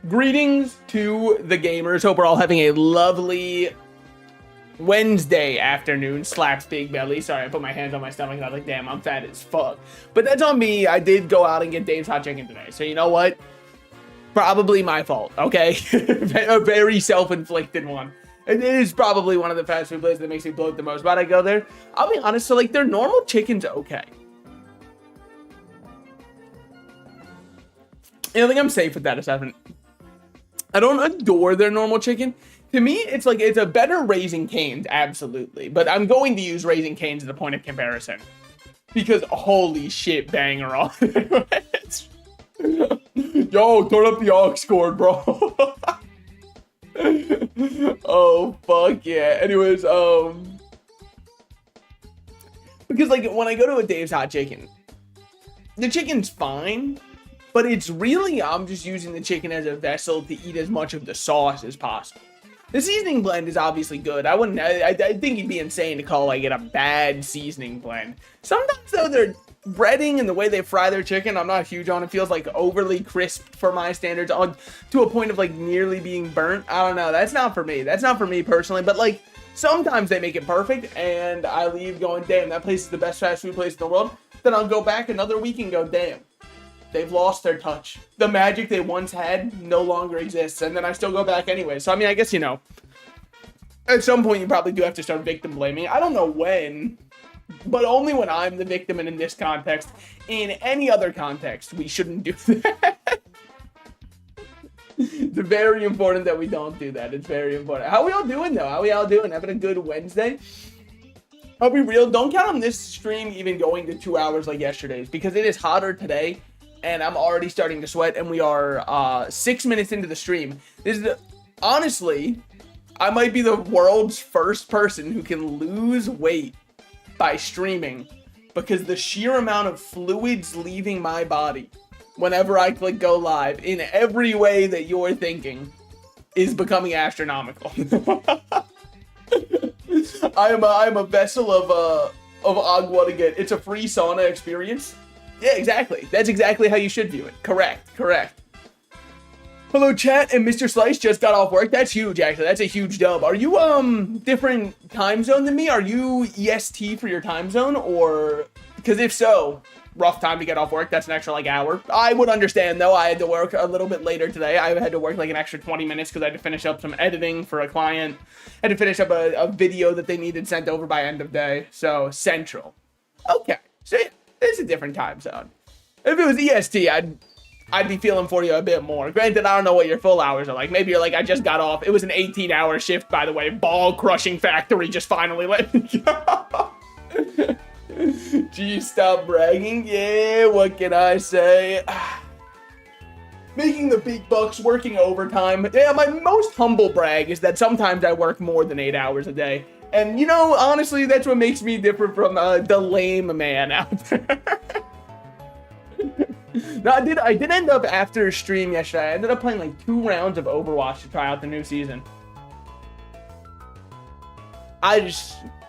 Greetings to the gamers. Hope we're all having a lovely Wednesday afternoon. Slaps big belly. Sorry, I put my hands on my stomach and I was like, damn, I'm fat as fuck. But that's on me. I did go out and get Dave's Hot Chicken today. So you know what? Probably my fault, okay? A very self-inflicted one. It is probably one of the fast food places that makes me bloat the most. But I go there, I'll be honest, so like their normal chicken's okay. I think I'm safe with that assessment. I don't adore their normal chicken. To me, it's like, it's a better Raising Cane's, absolutely. But I'm going to use Raising Cane's as a point of comparison. Because holy shit, banger on. Yo, turn up the aux cord, bro. Oh, fuck yeah. Anyways, because like when I go to a Dave's Hot Chicken, the chicken's fine. But it's really, I'm just using the chicken as a vessel to eat as much of the sauce as possible. The seasoning blend is obviously good. I think it'd be insane to call like it a bad seasoning blend. Sometimes though, their breading and the way they fry their chicken, I'm not huge on. It feels like overly crisp for my standards, to a point of like nearly being burnt. I don't know. That's not for me. That's not for me personally. But like sometimes they make it perfect, and I leave going, damn, that place is the best fast food place in the world. Then I'll go back another week and go, damn. They've lost their touch. The magic they once had no longer exists. And then I still go back anyway. So, I mean, I guess, you know, at some point you probably do have to start victim blaming. I don't know when, but only when I'm the victim and in this context. In any other context, we shouldn't do that. It's very important that we don't do that. It's very important. How are we all doing, though? How are we all doing? Having a good Wednesday? I'll be real. Don't count on this stream even going to 2 hours like yesterday's, because it is hotter today. And I'm already starting to sweat, and we are 6 minutes into the stream. This is honestly, I might be the world's first person who can lose weight by streaming, because the sheer amount of fluids leaving my body whenever I click go live in every way that you're thinking is becoming astronomical. I am a vessel of agua to get. It's a free sauna experience. Yeah, exactly. That's exactly how you should view it. Correct. Hello, chat, and Mr. Slice just got off work. That's huge, actually. That's a huge dub. Are you, different time zone than me? Are you EST for your time zone? Or, because if so, rough time to get off work. That's an extra, like, hour. I would understand, though. I had to work a little bit later today. I had to work, like, an extra 20 minutes because I had to finish up some editing for a client. I had to finish up a video that they needed sent over by end of day. So, Central. Okay. So, it's a different time zone. If it was EST, I'd be feeling for you a bit more. Granted, I don't know what your full hours are like. Maybe you're like, I just got off. It was an 18-hour shift, by the way. Ball crushing factory just finally let me go. Geez, stop bragging. Yeah, what can I say? Making the big bucks, working overtime. Yeah, my most humble brag is that sometimes I work more than 8 hours a day. And, you know, honestly, that's what makes me different from the lame man out there. No, I did end up, after a stream yesterday, I ended up playing like 2 rounds of Overwatch to try out the new season.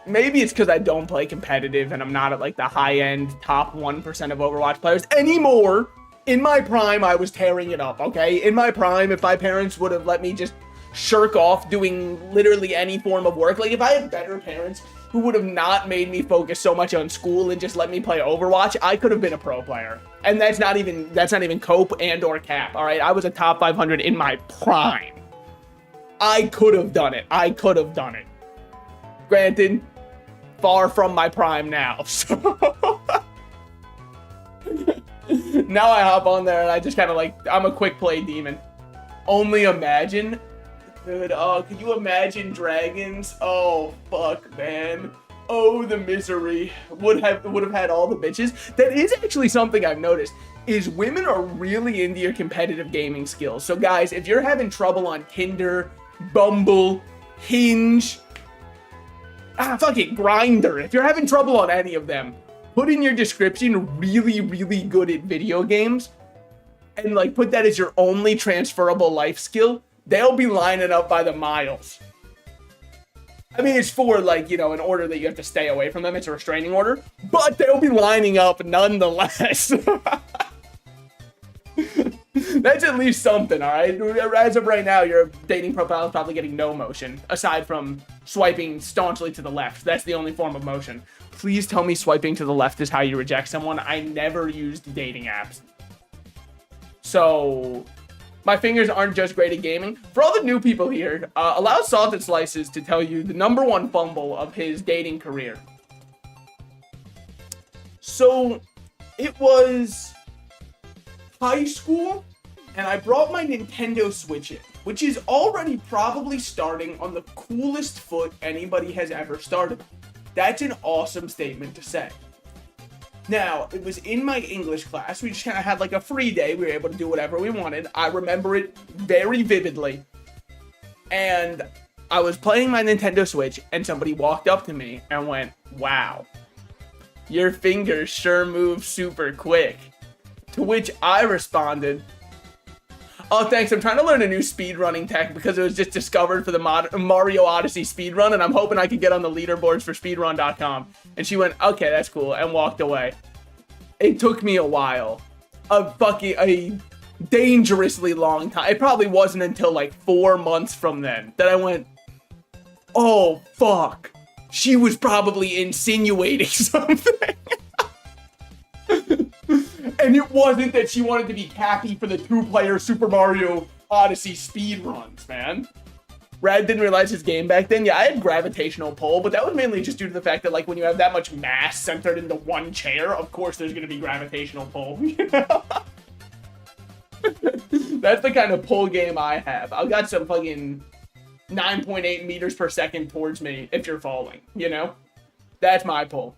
Maybe it's because I don't play competitive and I'm not at like the high-end top 1% of Overwatch players anymore. In my prime, I was tearing it up, okay? In my prime, if my parents would have let me just shirk off doing literally any form of work. Like, if I had better parents who would have not made me focus so much on school and just let me play Overwatch, I could have been a pro player. And that's not even cope and or cap, all right? I was a top 500 in my prime. I could have done it. Granted, far from my prime now. So now I hop on there and I just kind of like, I'm a quick play demon. Only imagine. Dude, can you imagine dragons? Oh, fuck, man. Oh, the misery. Would have had all the bitches. That is actually something I've noticed, is women are really into your competitive gaming skills. So, guys, if you're having trouble on Tinder, Bumble, Hinge, fucking Grindr, if you're having trouble on any of them, put in your description really, really good at video games, and, like, put that as your only transferable life skill. They'll be lining up by the miles. I mean, it's for, like, you know, an order that you have to stay away from them. It's a restraining order. But they'll be lining up nonetheless. That's at least something, all right? As of right now, your dating profile is probably getting no motion, aside from swiping staunchly to the left. That's the only form of motion. Please tell me swiping to the left is how you reject someone. I never used dating apps. So, my fingers aren't just great at gaming. For all the new people here, allow Salted Slices to tell you the #1 fumble of his dating career. So, it was high school, and I brought my Nintendo Switch in, which is already probably starting on the coolest foot anybody has ever started. That's an awesome statement to say. Now, it was in my English class. We just kind of had like a free day. We were able to do whatever we wanted. I remember it very vividly. And I was playing my Nintendo Switch, and somebody walked up to me and went, "Wow, your fingers sure move super quick." To which I responded, "Oh, thanks. I'm trying to learn a new speedrunning tech because it was just discovered for the Mario Odyssey speedrun, and I'm hoping I could get on the leaderboards for speedrun.com. And she went, "Okay, that's cool," and walked away. It took me a while. A dangerously long time. It probably wasn't until like 4 months from then that I went, "Oh, fuck. She was probably insinuating something." And it wasn't that she wanted to be Cappy for the 2-player Super Mario Odyssey speedruns, man. Rad didn't realize his game back then. Yeah, I had gravitational pull, but that was mainly just due to the fact that, like, when you have that much mass centered into one chair, of course there's going to be gravitational pull. That's the kind of pull game I have. I've got some fucking 9.8 meters per second towards me if you're falling, you know? That's my pull.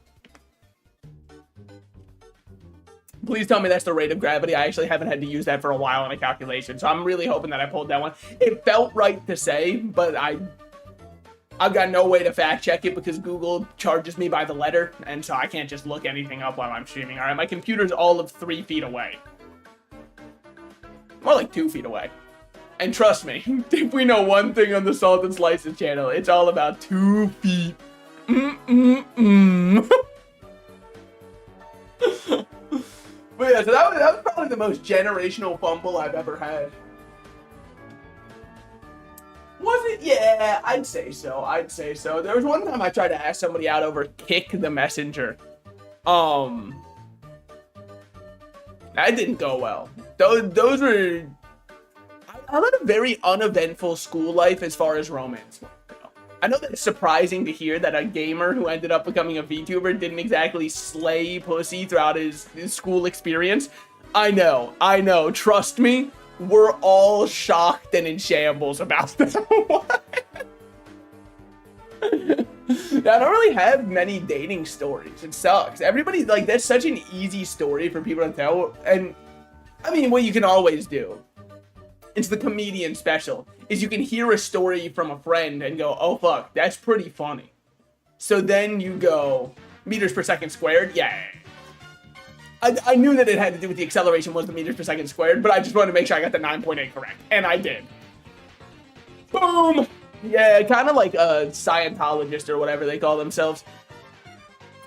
Please tell me that's the rate of gravity. I actually haven't had to use that for a while in a calculation, so I'm really hoping that I pulled that one. It felt right to say, but I've got no way to fact check it because Google charges me by the letter, and so I can't just look anything up while I'm streaming. All right, my computer's all of 3 feet away. More like 2 feet away. And trust me, if we know one thing on the Salted Slices channel, it's all about 2 feet. But yeah, so that was probably the most generational fumble I've ever had. Was it? Yeah, I'd say so. There was one time I tried to ask somebody out over Kick the Messenger. That didn't go well. Those were... I had a very uneventful school life as far as romance. I know that it's surprising to hear that a gamer who ended up becoming a VTuber didn't exactly slay pussy throughout his school experience. I know. Trust me, we're all shocked and in shambles about that one. I don't really have many dating stories. It sucks. Everybody, like, that's such an easy story for people to tell. And, I mean, what you can always do, it's the comedian special, is you can hear a story from a friend and go, "Oh, fuck, that's pretty funny." So then you go, meters per second squared? Yeah. I knew that it had to do with the acceleration was the meters per second squared, but I just wanted to make sure I got the 9.8 correct. And I did. Boom! Yeah, kind of like a Scientologist or whatever they call themselves.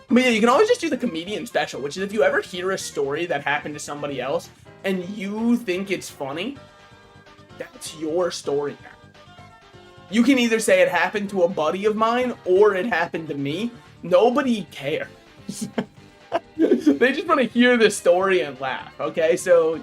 But yeah, you can always just do the comedian special, which is if you ever hear a story that happened to somebody else and you think it's funny, that's your story now. You can either say it happened to a buddy of mine or it happened to me. Nobody cares. They just want to hear the story and laugh, okay? So,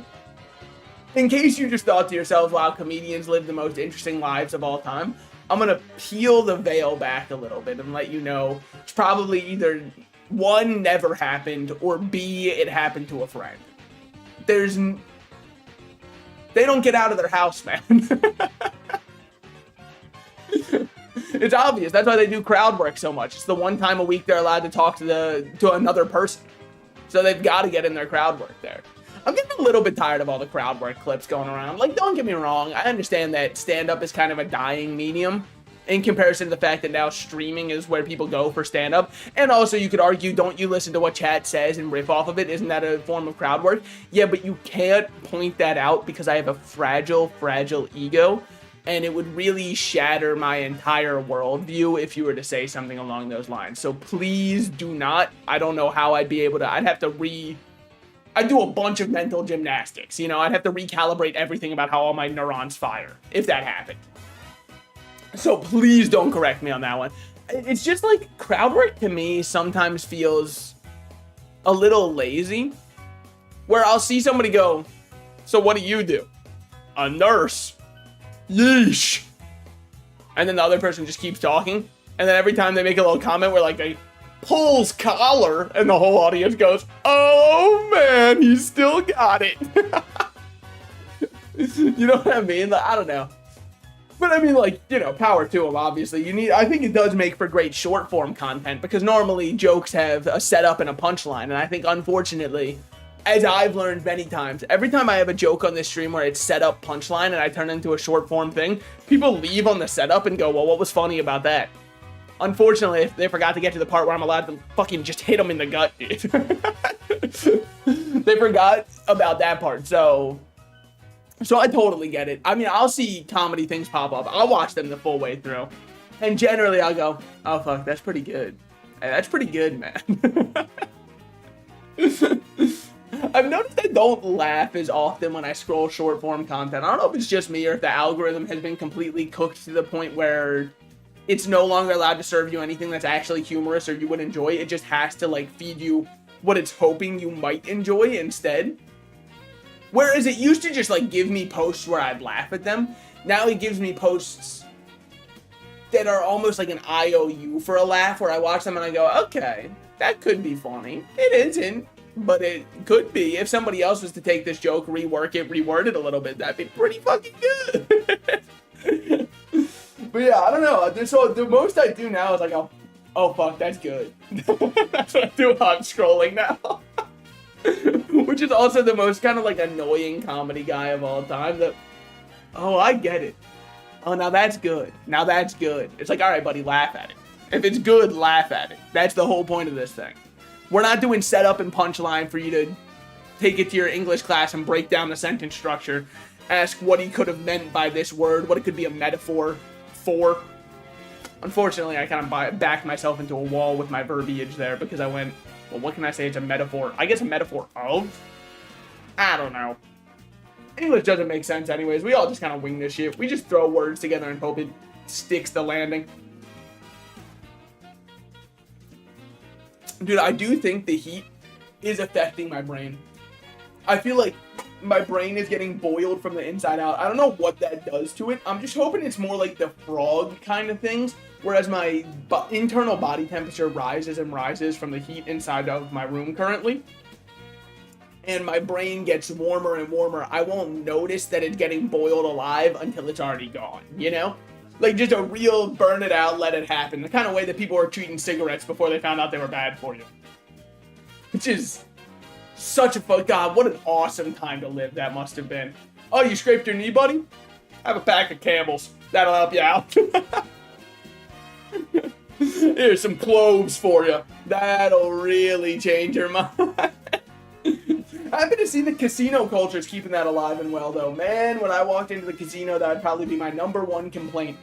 in case you just thought to yourself, wow, comedians live the most interesting lives of all time, I'm going to peel the veil back a little bit and let you know it's probably either, 1, never happened, or B, it happened to a friend. They don't get out of their house, man. It's obvious. That's why they do crowd work so much. It's the one time a week they're allowed to talk to another person. So they've got to get in their crowd work there. I'm getting a little bit tired of all the crowd work clips going around. Like, don't get me wrong. I understand that stand-up is kind of a dying medium in comparison to the fact that now streaming is where people go for stand-up. And also, you could argue, don't you listen to what chat says and riff off of it? Isn't that a form of crowd work? Yeah, but you can't point that out because I have a fragile ego. And it would really shatter my entire worldview if you were to say something along those lines. So please do not. I don't know how I'd be able to. I'd have to I do a bunch of mental gymnastics. You know, I'd have to recalibrate everything about how all my neurons fire if that happened. So please don't correct me on that one. It's just like crowd work to me sometimes feels a little lazy, where I'll see somebody go, so what do? A nurse. Yeesh. And then the other person just keeps talking. And then every time they make a little comment where like they pulls collar and the whole audience goes, oh man, he still got it. You know what I mean? Like, I don't know. But I mean, like, you know, power to him, obviously. I think it does make for great short form content because normally jokes have a setup and a punchline. And I think, unfortunately, as I've learned many times, every time I have a joke on this stream where it's set up punchline and I turn it into a short form thing, people leave on the setup and go, well, what was funny about that? Unfortunately, they forgot to get to the part where I'm allowed to fucking just hit them in the gut, dude. They forgot about that part, so I totally get it. I mean, I'll see comedy things pop up. I'll watch them the full way through. And generally, I'll go, oh, fuck, that's pretty good. Hey, that's pretty good, man. I've noticed I don't laugh as often when I scroll short form content. I don't know if it's just me or if the algorithm has been completely cooked to the point where it's no longer allowed to serve you anything that's actually humorous or you would enjoy. It just has to, like, feed you what it's hoping you might enjoy instead. Whereas it used to just, like, give me posts where I'd laugh at them. Now it gives me posts that are almost like an IOU for a laugh, where I watch them and I go, okay, that could be funny. It isn't, but it could be. If somebody else was to take this joke, rework it, reword it a little bit, that'd be pretty fucking good. But yeah, I don't know. So the most I do now is like, oh fuck, that's good. That's what I do while I'm scrolling now. Which is also the most kind of like annoying comedy guy of all time. Oh, I get it. Oh, now that's good. Now that's good. It's like, all right, buddy, laugh at it. If it's good, laugh at it. That's the whole point of this thing. We're not doing setup and punchline for you to take it to your English class and break down the sentence structure. Ask what he could have meant by this word, what it could be a metaphor for. Unfortunately, I kind of backed myself into a wall with my verbiage there because I went, well, what can I say? It's a metaphor. I guess a metaphor of? I don't know. English doesn't make sense anyways. We all just kind of wing this shit. We just throw words together and hope it sticks the landing. Dude, I do think the heat is affecting my brain. I feel like my brain is getting boiled from the inside out. I don't know what that does to it. I'm just hoping it's more like the frog kind of things, whereas my internal body temperature rises and rises from the heat inside of my room currently, and my brain gets warmer and warmer. I won't notice that it's getting boiled alive until it's already gone, you know? Like just a real burn it out, let it happen. The kind of way that people were treating cigarettes before they found out they were bad for you. Which is such a God, what an awesome time to live that must have been. Oh, you scraped your knee, buddy? Have a pack of Campbell's. That'll help you out. Here's some cloves for you. That'll really change your mind. Happy to see the casino culture is keeping that alive and well, though. Man, when I walked into the casino, that would probably be my #1 complaint.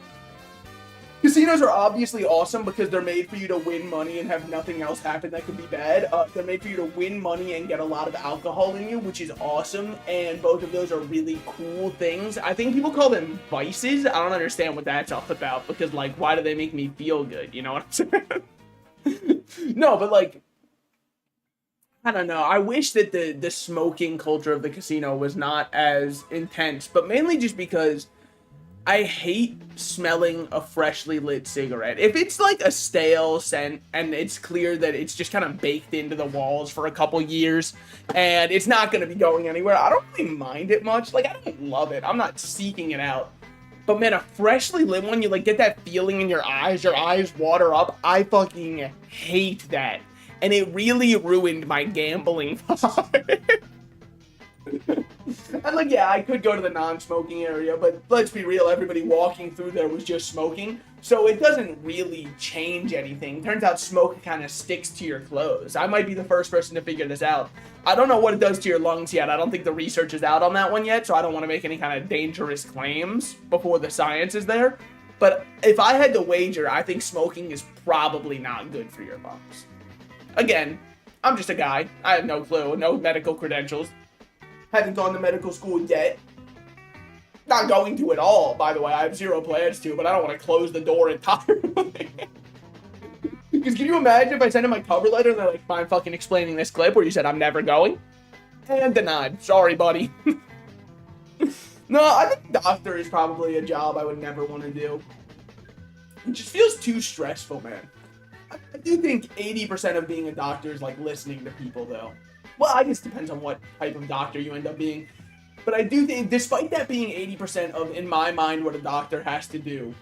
Casinos are obviously awesome because they're made for you to win money and have nothing else happen that could be bad. They're made for you to win money and get a lot of alcohol in you, which is awesome. And both of those are really cool things. I think people call them vices. I don't understand what that's all about because, like, why do they make me feel good? You know what I'm saying? No, but, like, I don't know. I wish that the smoking culture of the casino was not as intense, but mainly just because I hate smelling a freshly lit cigarette. If it's like a stale scent and it's clear that it's just kind of baked into the walls for a couple years and it's not going to be going anywhere, I don't really mind it much. Like, I don't love it. I'm not seeking it out. But man, a freshly lit one, you like get that feeling in your eyes water up. I fucking hate that. And it really ruined my gambling vibe. And like, yeah, I could go to the non-smoking area, but let's be real, everybody walking through there was just smoking. So it doesn't really change anything. Turns out smoke kind of sticks to your clothes. I might be the first person to figure this out. I don't know what it does to your lungs yet. I don't think the research is out on that one yet, so I don't want to make any kind of dangerous claims before the science is there. But if I had to wager, I think smoking is probably not good for your lungs. Again, I'm just a guy. I have no clue, no medical credentials. Haven't gone to medical school yet. Not going to at all, by the way. I have zero plans to, but I don't want to close the door entirely. Because can you imagine if I sent in my cover letter and they're like, fine, fucking explaining this clip where you said I'm never going? And denied. Sorry, buddy. No, I think doctor is probably a job I would never want to do. It just feels too stressful, man. I do think 80% of being a doctor is like listening to people, though. Well, I guess it depends on what type of doctor you end up being. But I do think, despite that being 80% of, in my mind, what a doctor has to do,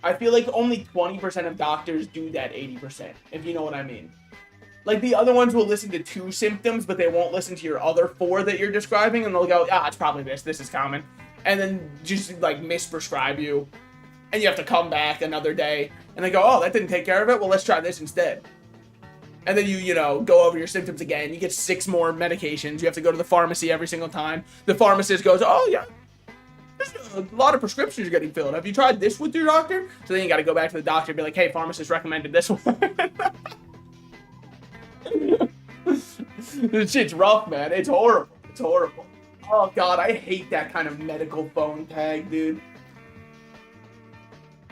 I feel like only 20% of doctors do that 80%, if you know what I mean. Like, the other ones will listen to 2 symptoms, but they won't listen to your other 4 that you're describing, and they'll go, it's probably this is common. And then just, like, misprescribe you. And you have to come back another day, and they go, oh, that didn't take care of it? Well, let's try this instead. And then you know, go over your symptoms again. You get 6 more medications. You have to go to the pharmacy every single time. The pharmacist goes, oh, yeah, there's a lot of prescriptions you're getting filled. Have you tried this with your doctor? So then you got to go back to the doctor and be like, hey, pharmacist recommended this one. This shit's rough, man. It's horrible. It's horrible. Oh, God, I hate that kind of medical phone tag, dude.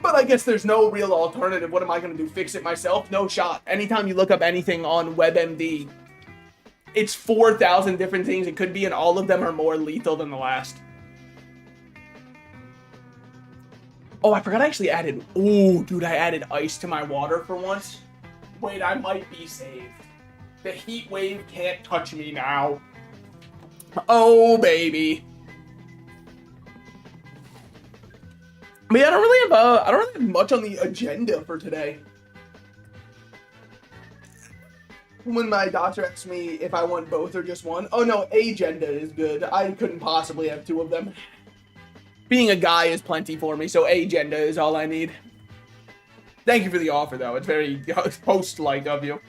But I guess there's no real alternative. What am I going to do? Fix it myself? No shot. Anytime you look up anything on WebMD, it's 4,000 different things it could be, and all of them are more lethal than the last. Oh, I forgot I actually added... Oh, dude, I added ice to my water for once. Wait, I might be saved. The heat wave can't touch me now. Oh, baby. But yeah, I don't really have much on the agenda for today. When my doctor asks me if I want both or just one, oh no, agenda is good. I couldn't possibly have 2 of them. Being a guy is plenty for me, so agenda is all I need. Thank you for the offer, though. It's very host-like of you.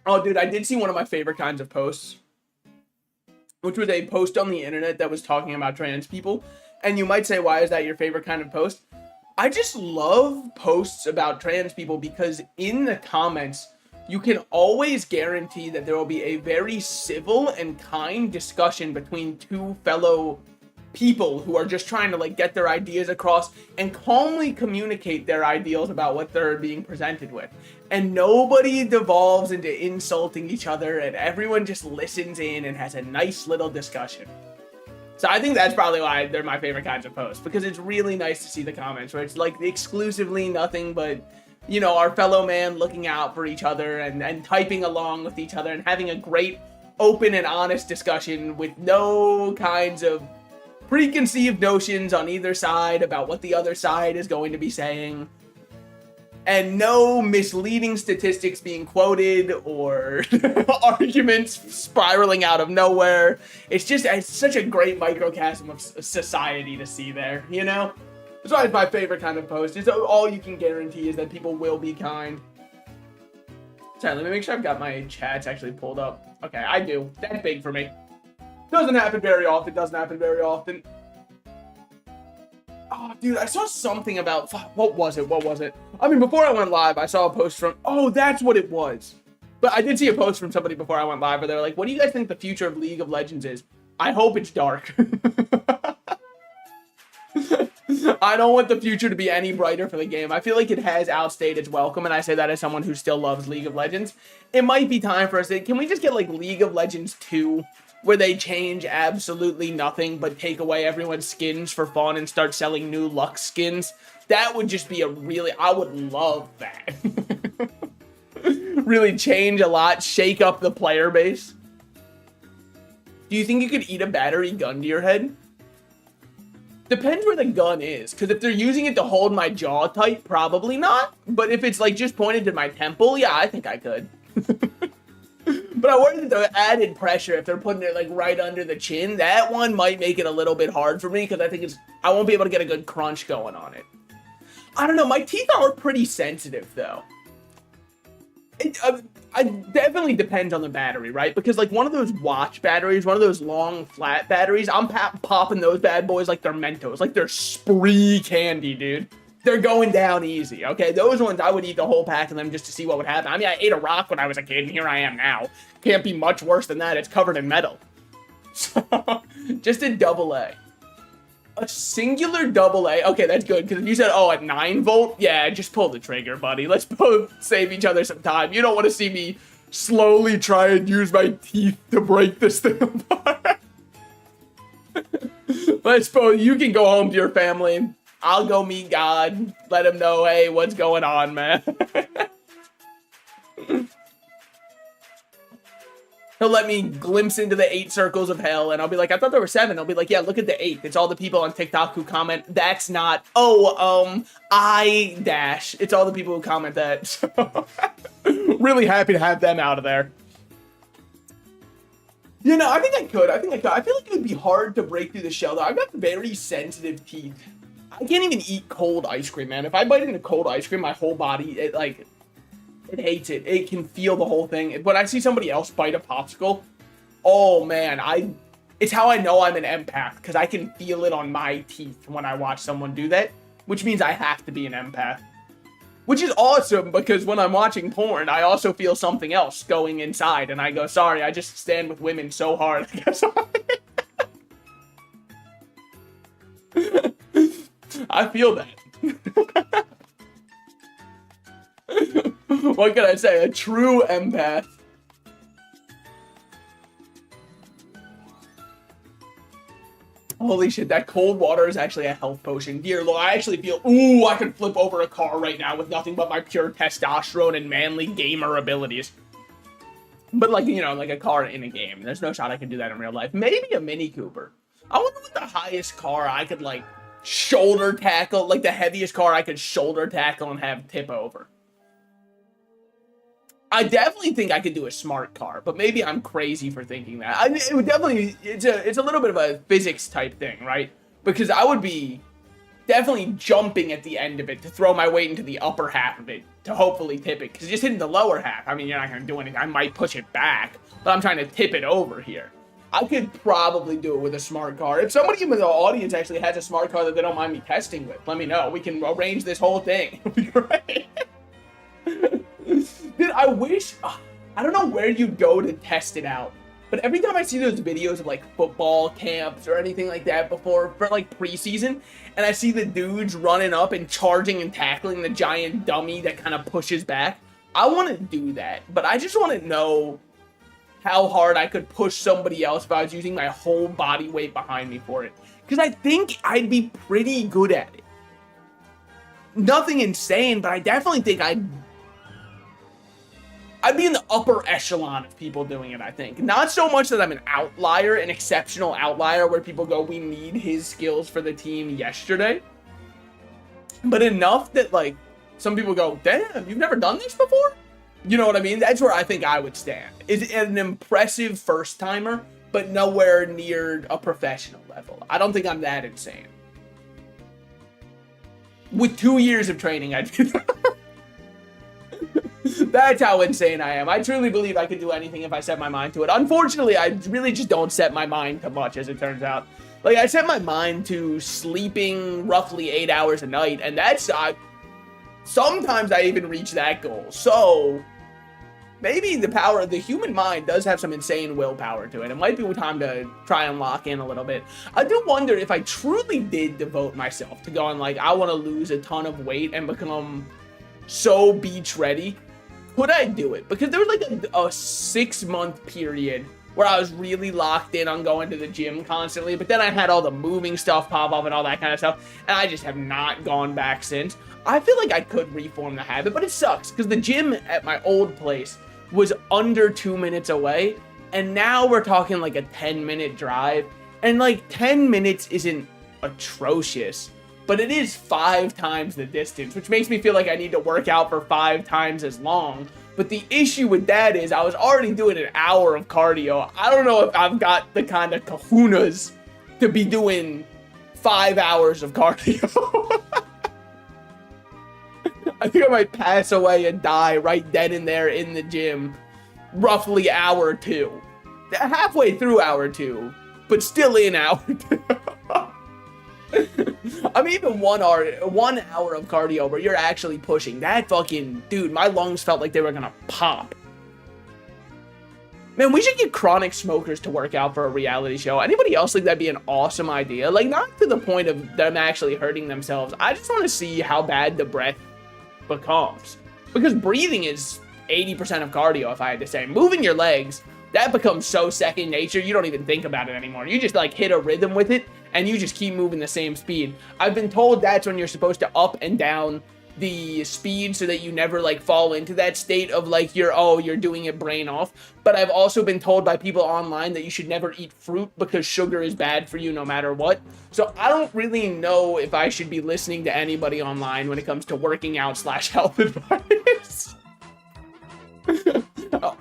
Oh, dude, I did see one of my favorite kinds of posts, which was a post on the internet that was talking about trans people. And you might say, why is that your favorite kind of post? I just love posts about trans people because in the comments, you can always guarantee that there will be a very civil and kind discussion between 2 fellow people who are just trying to like get their ideas across and calmly communicate their ideals about what they're being presented with. And nobody devolves into insulting each other, and everyone just listens in and has a nice little discussion. So I think that's probably why they're my favorite kinds of posts, because it's really nice to see the comments where it's like exclusively nothing but, you know, our fellow man looking out for each other and typing along with each other and having a great open and honest discussion with no kinds of preconceived notions on either side about what the other side is going to be saying, and no misleading statistics being quoted or arguments spiraling out of nowhere. It's such a great microcosm of society to see there, you know? That's why it's my favorite kind of post. It's all you can guarantee is that people will be kind. Sorry, let me make sure I've got my chats actually pulled up. Okay, I do. That's big for me. Doesn't happen very often. Oh, dude, I saw something about... What was it? I mean, before I went live, I saw a post from... Oh, that's what it was. But I did see a post from somebody before I went live where they were like, what do you guys think the future of League of Legends is? I hope it's dark. I don't want the future to be any brighter for the game. I feel like it has outstayed its welcome, and I say that as someone who still loves League of Legends. It might be time for us to... Can we just get, like, League of Legends 2... where they change absolutely nothing but take away everyone's skins for fun and start selling new Lux skins? That would just be I would love that. Really change a lot, shake up the player base. Do you think you could eat a battery gun to your head? Depends where the gun is, because if they're using it to hold my jaw tight, probably not. But if it's like just pointed to my temple, yeah, I think I could. But I worry that the added pressure, if they're putting it like right under the chin, that one might make it a little bit hard for me, because I think I won't be able to get a good crunch going on it. I don't know, my teeth are pretty sensitive though. It definitely depends on the battery, right? Because like one of those watch batteries, one of those long flat batteries, I'm popping those bad boys like they're Mentos, like they're spree candy, dude. They're going down easy, okay? Those ones, I would eat the whole pack of them just to see what would happen. I mean, I ate a rock when I was a kid, and here I am now. Can't be much worse than that. It's covered in metal. So, just a double A. A singular double A. Okay, that's good, because if you said, oh, at 9 volt, yeah, just pull the trigger, buddy. Let's both save each other some time. You don't want to see me slowly try and use my teeth to break this thing apart. Let's both, you can go home to your family. I'll go meet God. Let him know, hey, what's going on, man? He'll let me glimpse into the 8 circles of hell, and I'll be like, I thought there were 7. He'll be like, yeah, look at the 8. It's all the people on TikTok who comment, that's not, I dash. It's all the people who comment that. So, really happy to have them out of there. You know, I think I could. I feel like it would be hard to break through the shell, though. I've got very sensitive teeth. I can't even eat cold ice cream, man. If I bite into cold ice cream, my whole body, it hates it. It can feel the whole thing. When I see somebody else bite a popsicle, oh, man, it's how I know I'm an empath, because I can feel it on my teeth when I watch someone do that, which means I have to be an empath. Which is awesome, because when I'm watching porn, I also feel something else going inside, and I go, sorry, I just stand with women so hard. I feel that. What can I say? A true empath. Holy shit, that cold water is actually a health potion. Dear Lord, I actually feel, ooh, I could flip over a car right now with nothing but my pure testosterone and manly gamer abilities. But like, you know, like a car in a game. There's no shot I can do that in real life. Maybe a Mini Cooper. I wonder what the highest car I could, like, shoulder tackle, like the heaviest car I could shoulder tackle and have tip over. I definitely think I could do a smart car, but maybe I'm crazy for thinking that. I mean, it would definitely, it's a little bit of a physics type thing, right? Because I would be definitely jumping at the end of it to throw my weight into the upper half of it to hopefully tip it. Because just hitting the lower half, I mean, you're not going to do anything. I might push it back, but I'm trying to tip it over here. I could probably do it with a smart car. If somebody in the audience actually has a smart car that they don't mind me testing with, let me know. We can arrange this whole thing. It'll be great. Dude, I wish, I don't know where you'd go to test it out, but every time I see those videos of like football camps or anything like that before, for like preseason, and I see the dudes running up and charging and tackling the giant dummy that kind of pushes back, I want to do that, but I just want to know how hard I could push somebody else if I was using my whole body weight behind me for it, because I think I'd be pretty good at it. Nothing insane, but I definitely think I'd be in the upper echelon of people doing it, I think. Not so much that I'm an outlier, an exceptional outlier, where people go, we need his skills for the team yesterday. But enough that, like, some people go, damn, you've never done this before? You know what I mean? That's where I think I would stand. Is an impressive first-timer, but nowhere near a professional level. I don't think I'm that insane. With 2 years of training, I'd be That's how insane I am. I truly believe I could do anything if I set my mind to it. Unfortunately, I really just don't set my mind to much, as it turns out. Like, I set my mind to sleeping roughly 8 hours a night, and that's, sometimes I even reach that goal. So, maybe the human mind does have some insane willpower to it. It might be time to try and lock in a little bit. I do wonder if I truly did devote myself to going, like, I want to lose a ton of weight and become so beach ready. Could I do it? Because there was like a 6-month period where I was really locked in on going to the gym constantly, but then I had all the moving stuff pop up and all that kind of stuff, and I just have not gone back since. I feel like I could reform the habit, but it sucks because the gym at my old place was under 2 minutes away, and now we're talking like a 10-minute drive, and like 10 minutes isn't atrocious, but it is 5 times the distance, which makes me feel like I need to work out for 5 times as long. But the issue with that is I was already doing an hour of cardio. I don't know if I've got the kind of kahunas to be doing 5 hours of cardio. I think I might pass away and die right then and there in the gym, roughly hour 2. Halfway through hour 2, but still in hour 2. I mean, even 1 hour of cardio where you're actually pushing, that fucking, dude, my lungs felt like they were gonna pop. Man, we should get chronic smokers to work out for a reality show. Anybody else think that'd be an awesome idea? Like, not to the point of them actually hurting themselves. I just want to see how bad the breath becomes. Because breathing is 80% of cardio, if I had to say. Moving your legs, that becomes so second nature, you don't even think about it anymore. You just, like, hit a rhythm with it, and you just keep moving the same speed. I've been told that's when you're supposed to up and down the speed so that you never like fall into that state of like you're doing it brain off. But I've also been told by people online that you should never eat fruit because sugar is bad for you no matter what. So I don't really know if I should be listening to anybody online when it comes to working out / health advice.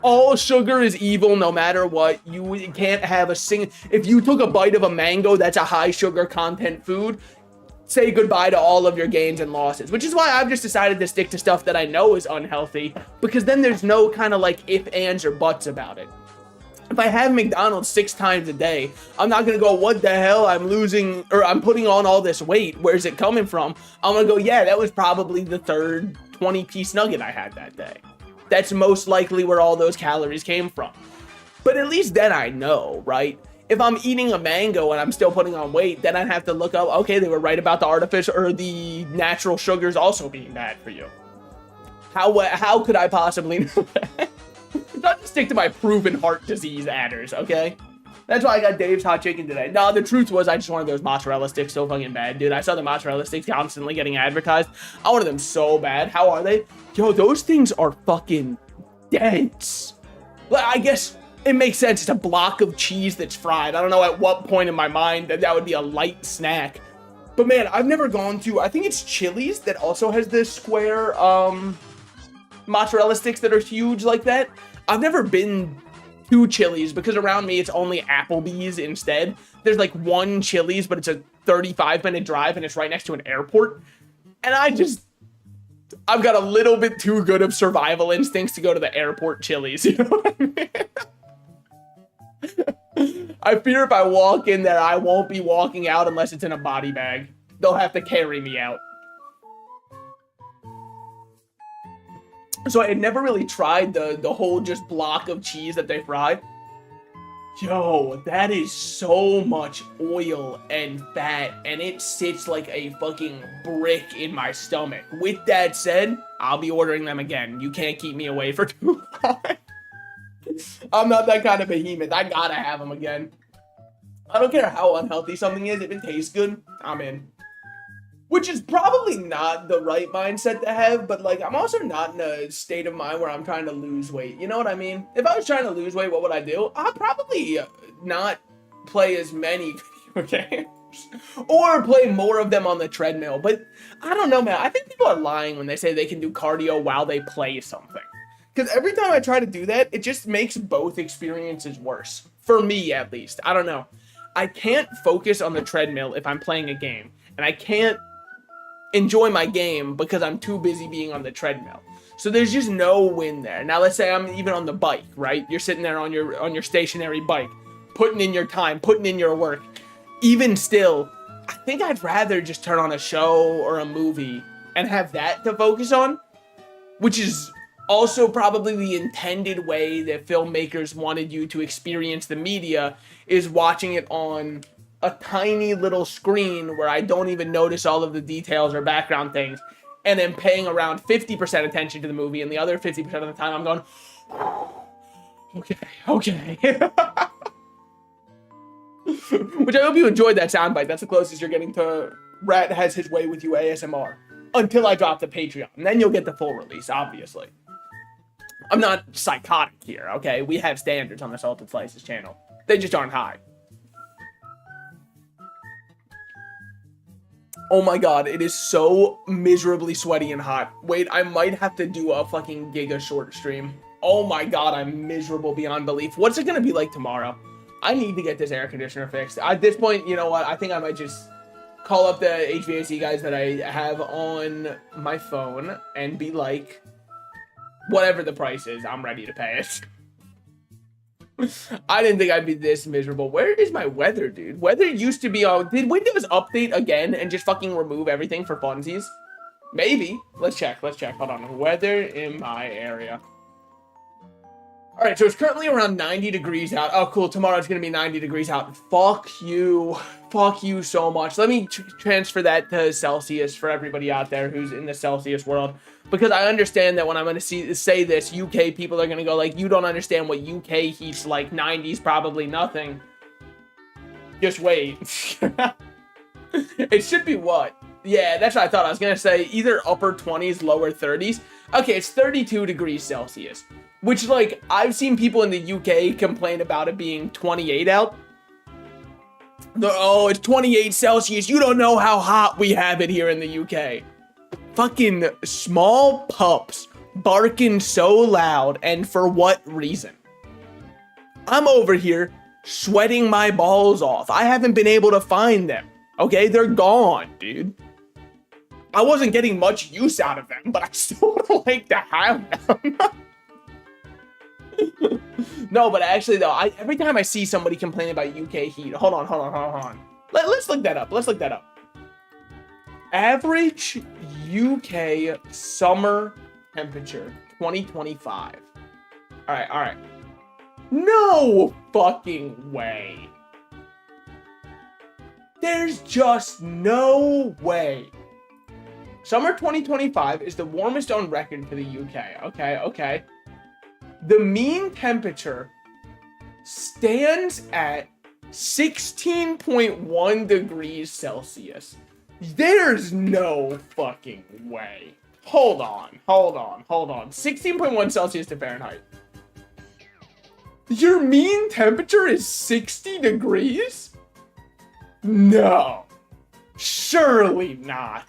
All sugar is evil no matter what. You can't have a single, if you took a bite of a mango that's a high sugar content food, say goodbye to all of your gains and losses, which is why I've just decided to stick to stuff that I know is unhealthy, because then there's no kind of like if, ands, or buts about it. If I have McDonald's 6 times a day, I'm not going to go, what the hell, I'm losing, or I'm putting on all this weight, where's it coming from? I'm going to go, yeah, that was probably the third 20-piece nugget I had that day. That's most likely where all those calories came from. But at least then I know, right? If I'm eating a mango and I'm still putting on weight, then I'd have to look up, okay, they were right about the artificial or the natural sugars also being bad for you. How could I possibly know that? Not to stick to my proven heart disease adders, okay? That's why I got Dave's Hot Chicken today. No, the truth was I just wanted those mozzarella sticks so fucking bad, dude. I saw the mozzarella sticks constantly getting advertised. I wanted them so bad. How are they? Yo, those things are fucking dense. Well, I guess it makes sense. It's a block of cheese that's fried. I don't know at what point in my mind that would be a light snack. But man, I've never gone to, I think it's Chili's that also has this square mozzarella sticks that are huge like that. I've never been to Chili's because around me it's only Applebee's instead. There's like one Chili's, but it's a 35-minute drive and it's right next to an airport. And I've got a little bit too good of survival instincts to go to the airport Chili's, you know what I mean? I fear if I walk in there, I won't be walking out unless it's in a body bag. They'll have to carry me out. So I had never really tried the whole just block of cheese that they fry. Yo, that is so much oil and fat, and it sits like a fucking brick in my stomach. With that said, I'll be ordering them again. You can't keep me away for too long. I'm not that kind of behemoth. I gotta have them again. I don't care how unhealthy something is. If it tastes good, I'm in. Which is probably not the right mindset to have, but like I'm also not in a state of mind where I'm trying to lose weight. You know what I mean? If I was trying to lose weight, what would I do? I'd probably not play as many video games or play more of them on the treadmill. But I don't know, man. I think people are lying when they say they can do cardio while they play something. Because every time I try to do that, it just makes both experiences worse. For me, at least. I don't know. I can't focus on the treadmill if I'm playing a game. And I can't enjoy my game because I'm too busy being on the treadmill. So there's just no win there. Now let's say I'm even on the bike, right? You're sitting there on your stationary bike, putting in your time, putting in your work. Even still, I think I'd rather just turn on a show or a movie and have that to focus on, which is also probably the intended way that filmmakers wanted you to experience the media, is watching it on a tiny little screen where I don't even notice all of the details or background things, and then paying around 50% attention to the movie, and the other 50% of the time I'm going, okay. Which I hope you enjoyed that soundbite. That's the closest you're getting to Rat Has His Way With You ASMR. Until I drop the Patreon. And then you'll get the full release, obviously. I'm not psychotic here, okay? We have standards on the Salted Slices channel. They just aren't high. Oh my god, it is so miserably sweaty and hot. Wait, I might have to do a fucking Giga short stream. Oh my god, I'm miserable beyond belief. What's it gonna be like tomorrow? I need to get this air conditioner fixed. At this point, you know what? I think I might just call up the HVAC guys that I have on my phone and be like, whatever the price is, I'm ready to pay it. I didn't think I'd be this miserable. Where is my weather, dude? Weather used to be on. Did Windows update again and just fucking remove everything for funsies? Maybe. Let's check. Hold on. Weather in my area. All right, so it's currently around 90 degrees out. Oh, cool. Tomorrow it's going to be 90 degrees out. Fuck you. Fuck you so much. Let me transfer that to Celsius for everybody out there who's in the Celsius world. Because I understand that when I'm going to say this, UK people are going to go like, you don't understand what UK heat's like. 90's probably nothing. Just wait. It should be what? Yeah, that's what I thought. I was going to say either upper 20s, lower 30s. Okay, it's 32 degrees Celsius. Which, like, I've seen people in the UK complain about it being 28 out. Oh, it's 28 Celsius. You don't know how hot we have it here in the UK. Fucking small pups barking so loud, and for what reason? I'm over here sweating my balls off. I haven't been able to find them. Okay, they're gone, dude. I wasn't getting much use out of them, but I still would like to have them. No, but actually though, every time I see somebody complaining about UK heat, hold on. Let's look that up. Average UK summer temperature 2025. All right. No fucking way. There's just no way. Summer 2025 is the warmest on record for the UK. Okay. The mean temperature stands at 16.1 degrees Celsius. There's no fucking way. Hold on. 16.1 Celsius to Fahrenheit. Your mean temperature is 60 degrees? No. Surely not.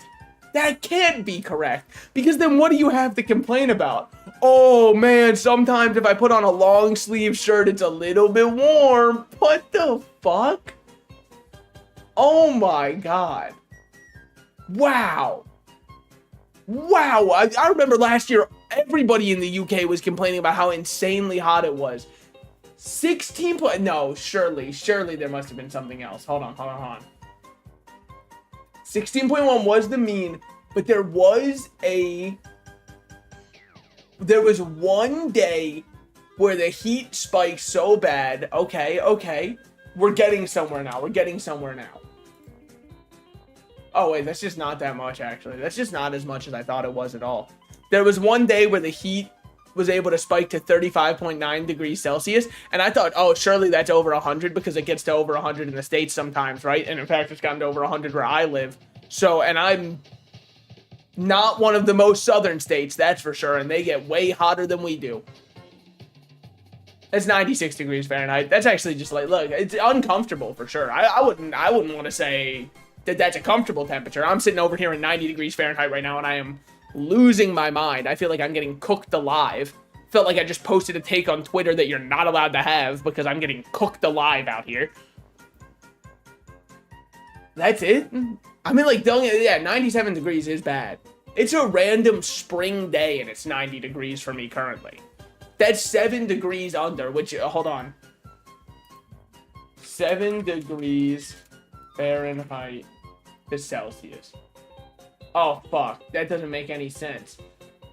That can't be correct. Because then what do you have to complain about? Oh man, sometimes if I put on a long sleeve shirt, it's a little bit warm. What the fuck? Oh my god. Wow. I remember last year, everybody in the UK was complaining about how insanely hot it was. 16 point, no, surely there must have been something else. Hold on. 16.1 was the mean, but there was one day where the heat spiked so bad. Okay. We're getting somewhere now. Oh, wait, that's just not that much, actually. That's just not as much as I thought it was at all. There was one day where the heat was able to spike to 35.9 degrees Celsius, and I thought, oh, surely that's over 100 because it gets to over 100 in the States sometimes, right? And in fact, it's gotten to over 100 where I live. So, and I'm not one of the most southern states, that's for sure, and they get way hotter than we do. That's 96 degrees Fahrenheit. That's actually just like, look, it's uncomfortable for sure. I wouldn't want to say that that's a comfortable temperature. I'm sitting over here in 90 degrees Fahrenheit right now, and I am losing my mind. I feel like I'm getting cooked alive. Felt like I just posted a take on Twitter that you're not allowed to have because I'm getting cooked alive out here. That's it? I mean, like, yeah, 97 degrees is bad. It's a random spring day and it's 90 degrees for me currently. That's 7 degrees under, which, hold on. 7 degrees Fahrenheit to Celsius. Oh, fuck. That doesn't make any sense.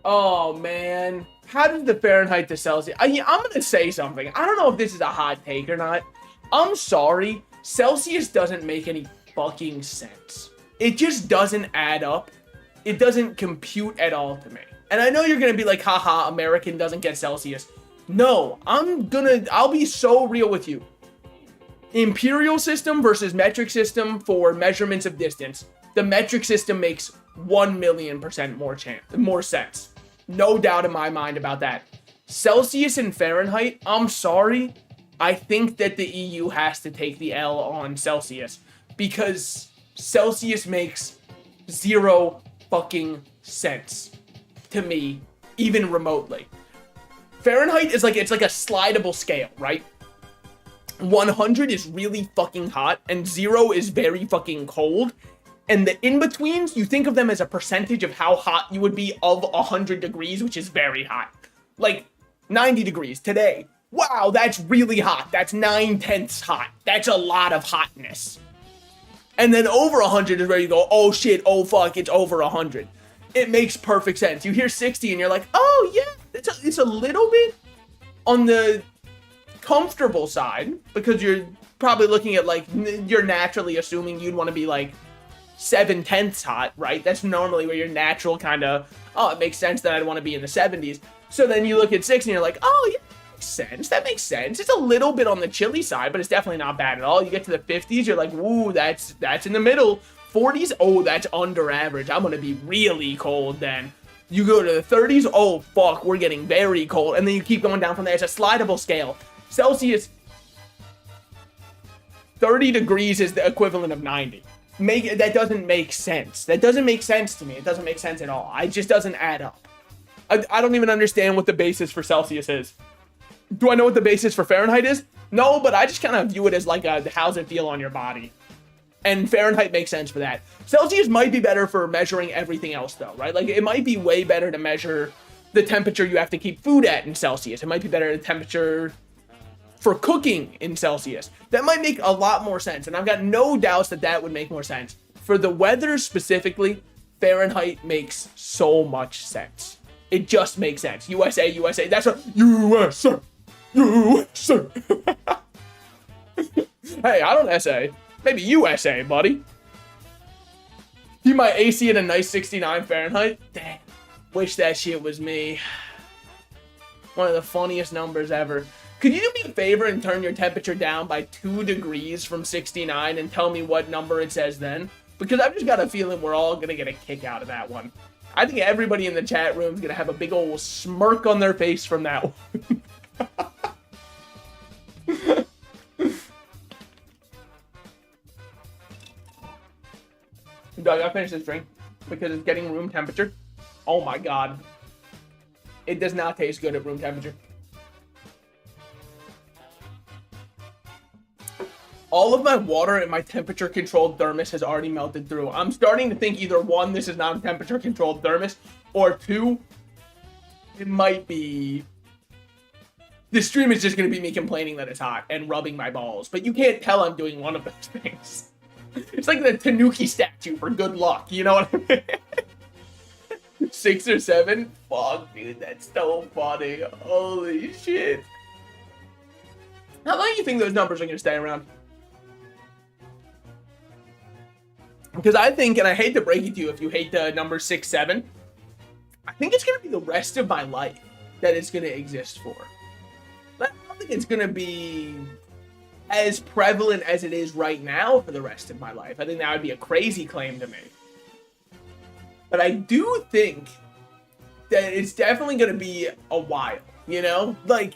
Oh, man. How does the Fahrenheit to Celsius... I'm going to say something. I don't know if this is a hot take or not. I'm sorry. Celsius doesn't make any fucking sense. It just doesn't add up. It doesn't compute at all to me. And I know you're going to be like, haha, American doesn't get Celsius. No, I'll be so real with you. Imperial system versus metric system for measurements of distance. The metric system makes 1,000,000% more sense. No doubt in my mind about that. Celsius and Fahrenheit, I'm sorry. I think that the EU has to take the L on Celsius because Celsius makes 0 fucking sense to me, even remotely. Fahrenheit is like, it's like a slidable scale, right? 100 is really fucking hot and 0 is very fucking cold. And the in-betweens, you think of them as a percentage of how hot you would be of 100 degrees, which is very hot. Like 90 degrees today. wow, that's really hot. That's 9/10 hot. That's a lot of hotness. And then over 100 is where you go, oh shit, oh fuck, it's over 100. It makes perfect sense. You hear 60 and you're like, oh yeah, it's a little bit on the comfortable side because you're probably looking at like, you're naturally assuming you'd want to be like 7/10 hot, right? That's normally where your natural kind of, oh, it makes sense that I'd want to be in the 70s. So then you look at 6 and you're like, oh yeah, that makes sense. It's a little bit on the chilly side, but it's definitely not bad at all. You get to the 50s, you're like, ooh, that's in the middle. 40s, oh, that's under average. I'm gonna be really cold then. You go to the 30s, oh fuck, we're getting very cold. And then you keep going down from there. It's a slidable scale. Celsius, 30 degrees is the equivalent of 90. That doesn't make sense. That doesn't make sense to me. It doesn't make sense at all. It just doesn't add up. I don't even understand what the basis for Celsius is. Do I know what the basis for Fahrenheit is? No, but I just kind of view it as like how's it feel on your body. And Fahrenheit makes sense for that. Celsius might be better for measuring everything else though, right? Like it might be way better to measure the temperature you have to keep food at in Celsius. It might be better the temperature for cooking in Celsius. That might make a lot more sense. And I've got no doubts that that would make more sense. For the weather specifically, Fahrenheit makes so much sense. It just makes sense. USA, USA. That's what USA. USA. Hey, I don't essay. Maybe USA, buddy. Keep my AC at a nice 69 Fahrenheit. Damn. Wish that shit was me. One of the funniest numbers ever. Could you do me a favor and turn your temperature down by 2 degrees from 69 and tell me what number it says then? Because I've just got a feeling we're all gonna get a kick out of that one. I think everybody in the chat room is gonna have a big old smirk on their face from that one. I gotta finish this drink because it's getting room temperature. Oh my god. It does not taste good at room temperature. All of my water in my temperature controlled thermos has already melted through. I'm starting to think either one, this is not a temperature controlled thermos, or two, it might be... This stream is just going to be me complaining that it's hot and rubbing my balls, but you can't tell I'm doing one of those things. It's like the Tanuki statue for good luck, you know what I mean? 6 or 7? Fuck, dude, that's so funny. Holy shit. How long do you think those numbers are going to stay around? Because I think, and I hate to break it to you if you hate the number 6, 7, I think it's going to be the rest of my life that it's going to exist for. I don't think it's going to be as prevalent as it is right now for the rest of my life. I think that would be a crazy claim to make. But I do think that it's definitely going to be a while, you know? Like,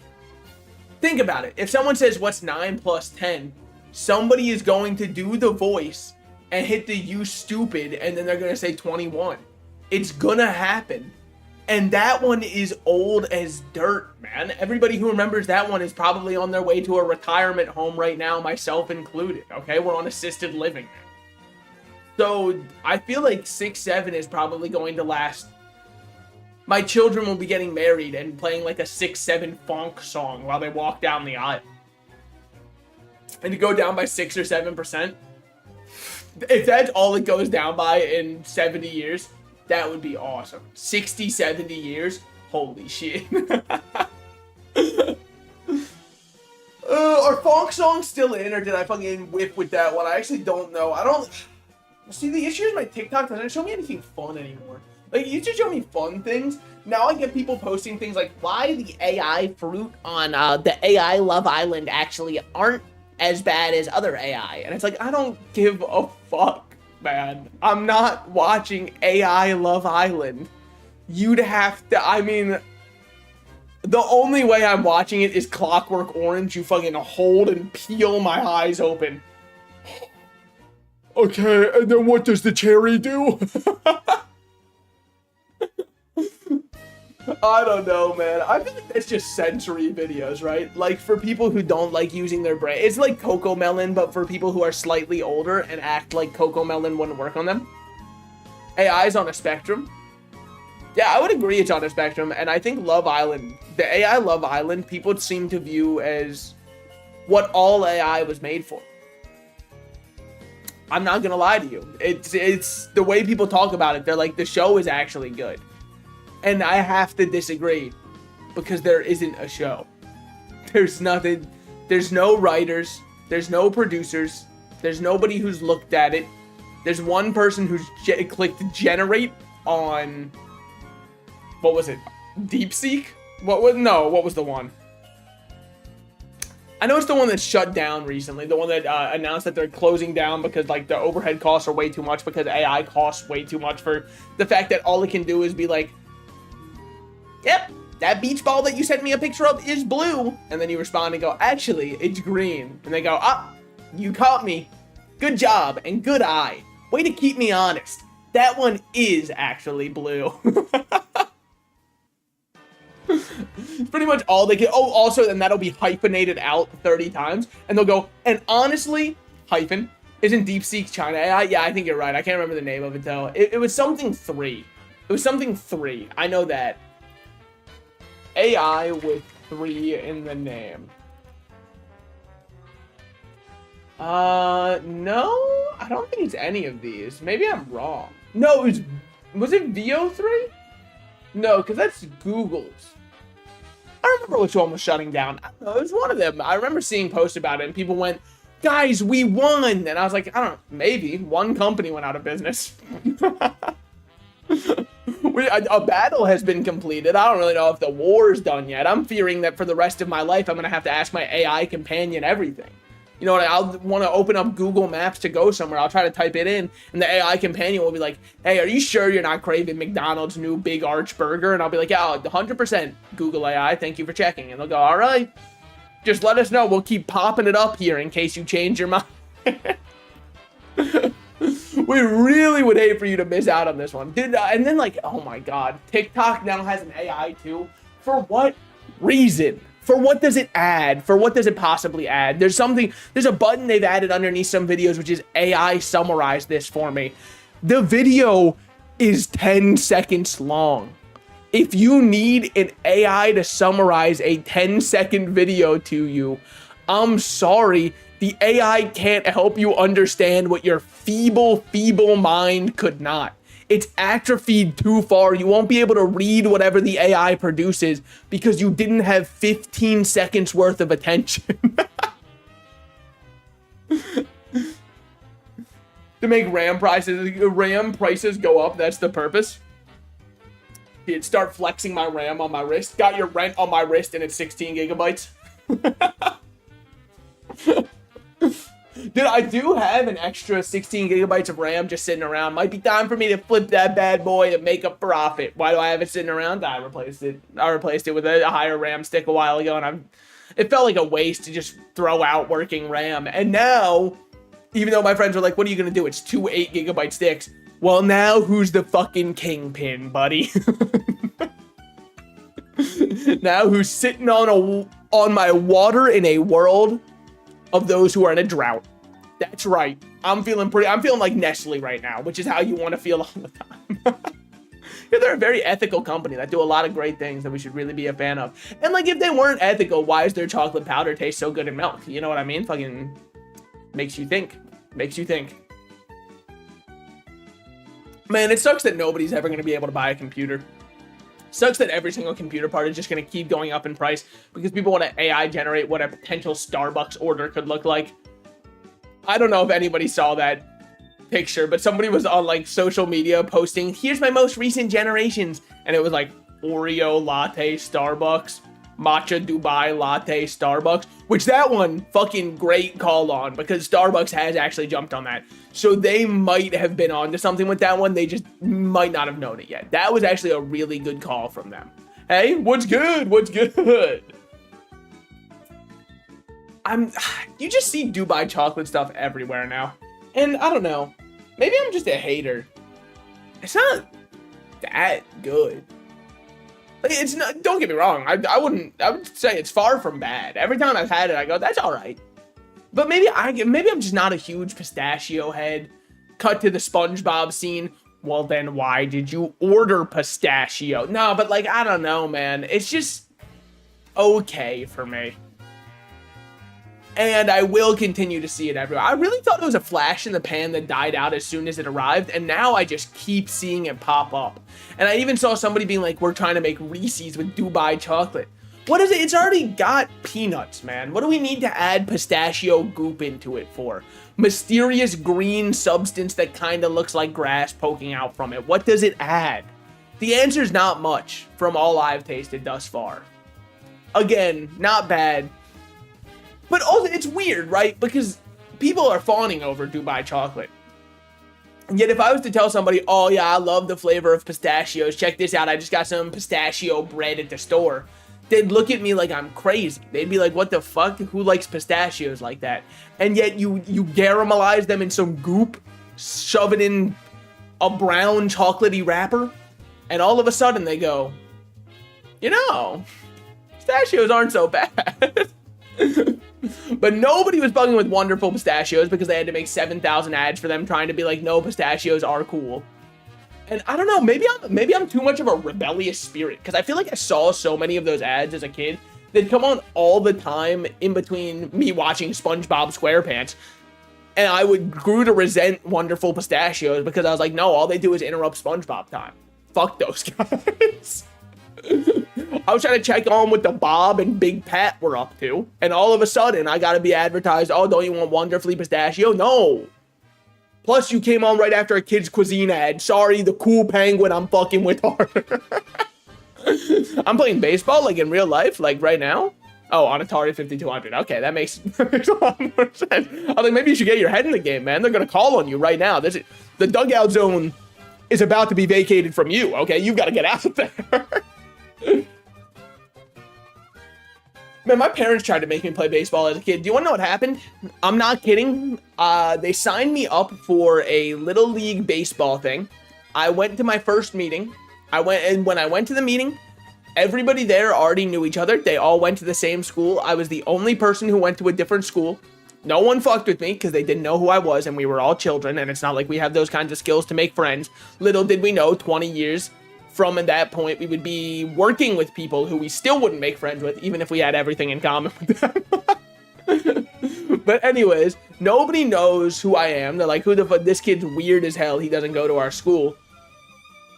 think about it. If someone says, what's 9 plus 10? Somebody is going to do the voice and hit the you stupid, and then they're going to say 21. It's going to happen. And that one is old as dirt, man. Everybody who remembers that one is probably on their way to a retirement home right now, myself included, okay? We're on assisted living. So I feel like 6, 7 is probably going to last. My children will be getting married and playing like a 6, 7 funk song while they walk down the aisle. And to go down by 6 or 7%, if that's all it goes down by in 70 years, that would be awesome. 60, 70 years? Holy shit. Are funk songs still in, or did I fucking whip with that one? I actually don't know. I don't... See, the issue is my TikTok doesn't show me anything fun anymore. Like, it used to show me fun things. Now I get people posting things like, why the AI fruit on the AI Love Island actually aren't as bad as other AI. And it's like, I don't give a fuck, man. I'm not watching AI Love Island. You'd have to, I mean, the only way I'm watching it is Clockwork Orange. You fucking hold and peel my eyes open. Okay, and then what does the cherry do? I don't know, man. I feel like that's just sensory videos, right? Like, for people who don't like using their brain. It's like CoComelon, but for people who are slightly older and act like CoComelon wouldn't work on them. AI's on a spectrum. Yeah, I would agree it's on a spectrum, and I think Love Island, the AI Love Island, people seem to view as what all AI was made for. I'm not gonna lie to you. It's the way people talk about it. They're like, the show is actually good. And I have to disagree because there isn't a show. There's nothing. There's no writers. There's no producers. There's nobody who's looked at it. There's one person who's clicked generate on, what was it? DeepSeek? What was the one? I know it's the one that shut down recently. The one that announced that they're closing down because like the overhead costs are way too much, because AI costs way too much for the fact that all it can do is be like, yep, that beach ball that you sent me a picture of is blue. And then you respond and go, actually, it's green. And they go, you caught me. Good job and good eye. Way to keep me honest. That one is actually blue. It's pretty much all they get. Oh, also, then that'll be hyphenated out 30 times. And they'll go, and honestly, hyphen, isn't DeepSeek China AI? Yeah, I think you're right. I can't remember the name of it, though. It was something 3. It was something 3. I know that. AI with 3 in the name. No, I don't think it's any of these. Maybe I'm wrong. No, was it VO3? No, because that's Google's. I remember which one was shutting down. I don't know, it was one of them. I remember seeing posts about it, and people went, guys, we won. And I was like, I don't know, maybe. One company went out of business. A battle has been completed. I don't really know if the war is done yet. I'm fearing that for the rest of my life, I'm going to have to ask my AI companion everything. You know what? I'll want to open up Google Maps to go somewhere. I'll try to type it in, and the AI companion will be like, hey, are you sure you're not craving McDonald's new Big Arch Burger? And I'll be like, yeah, 100% Google AI. Thank you for checking. And they'll go, all right, just let us know. We'll keep popping it up here in case you change your mind. We really would hate for you to miss out on this one. Dude, and then like, oh my God, TikTok now has an AI too. For what reason? For what does it add? For what does it possibly add? There's a button they've added underneath some videos, which is AI summarize this for me. The video is 10 seconds long. If you need an AI to summarize a 10-second video to you, I'm sorry. The AI can't help you understand what your feeble mind could not. It's atrophied too far. You won't be able to read whatever the AI produces because you didn't have 15 seconds worth of attention. To make RAM prices go up, that's the purpose. Dude, start flexing my RAM on my wrist. Got your rent on my wrist and it's 16 gigabytes. Dude, I do have an extra 16 gigabytes of RAM just sitting around. Might be time for me to flip that bad boy and make a profit. Why do I have it sitting around? I replaced it with a higher RAM stick a while ago, and it felt like a waste to just throw out working RAM. And now, even though my friends were like, what are you going to do? It's 2 8-gigabyte sticks. Well, now who's the fucking kingpin, buddy? Now who's sitting on my water in a world of those who are in a drought? That's right. I'm feeling like Nestle right now, which is how you want to feel all the time. Yeah, they're a very ethical company that do a lot of great things that we should really be a fan of. And like, if they weren't ethical, why does their chocolate powder taste so good in milk? You know what I mean? Fucking makes you think. Makes you think. Man, it sucks that nobody's ever going to be able to buy a computer. Sucks that every single computer part is just going to keep going up in price because people want to AI generate what a potential Starbucks order could look like. I don't know if anybody saw that picture, but somebody was on like social media posting, here's my most recent generations. And it was like Oreo latte Starbucks, matcha Dubai latte Starbucks, which that one fucking great call on because Starbucks has actually jumped on that. So they might have been on to something with that one. They just might not have known it yet. That was actually a really good call from them. Hey, what's good? What's good? You just see Dubai chocolate stuff everywhere now. And I don't know. Maybe I'm just a hater. It's not that good. Like, it's not, don't get me wrong. I would say it's far from bad. Every time I've had it, I go, that's all right. But maybe I'm just not a huge pistachio head. Cut to the SpongeBob scene. Well, then why did you order pistachio? No, but like, I don't know, man. It's just okay for me. And I will continue to see it everywhere. I really thought it was a flash in the pan that died out as soon as it arrived, and now I just keep seeing it pop up. And I even saw somebody being like, we're trying to make Reese's with Dubai chocolate. What is it? It's already got peanuts, man. What do we need to add pistachio goop into it for? Mysterious green substance that kind of looks like grass poking out from it. What does it add? The answer is not much from all I've tasted thus far. Again, not bad. But also, it's weird, right? Because people are fawning over Dubai chocolate. And yet if I was to tell somebody, oh yeah, I love the flavor of pistachios, check this out, I just got some pistachio bread at the store, they'd look at me like I'm crazy. They'd be like, what the fuck? Who likes pistachios like that? And yet you caramelize them in some goop, shove it in a brown chocolatey wrapper, and all of a sudden they go, you know, pistachios aren't so bad. But nobody was bugging with Wonderful Pistachios because they had to make 7,000 ads for them trying to be like, no, pistachios are cool. And I don't know, maybe I'm too much of a rebellious spirit, because I feel like I saw so many of those ads as a kid. They'd come on all the time in between me watching SpongeBob SquarePants, and I grew to resent Wonderful Pistachios because I was like, no, all they do is interrupt SpongeBob time. Fuck those guys. I was trying to check on what the Bob and Big Pat were up to, and all of a sudden I gotta be advertised, oh, don't you want Wonderfully Pistachio? No. Plus you came on right after a Kids Cuisine ad. Sorry, the cool penguin I'm fucking with harder. I'm playing baseball like in real life, like right now. Oh, on Atari 5200. Okay, that makes a lot more sense. I was like, maybe you should get your head in the game, man. They're gonna call on you right now. The dugout zone is about to be vacated from you, okay? You've got to get out of there. Man, my parents tried to make me play baseball as a kid. Do you want to know what happened? I'm not kidding. They signed me up for a Little League baseball thing. I went to my first meeting. And when I went to the meeting, everybody there already knew each other. They all went to the same school. I was the only person who went to a different school. No one fucked with me because they didn't know who I was, and we were all children, and it's not like we have those kinds of skills to make friends. Little did we know, 20 years from at that point, we would be working with people who we still wouldn't make friends with, even if we had everything in common with them. But anyways, nobody knows who I am. They're like, who the fuck? This kid's weird as hell. He doesn't go to our school.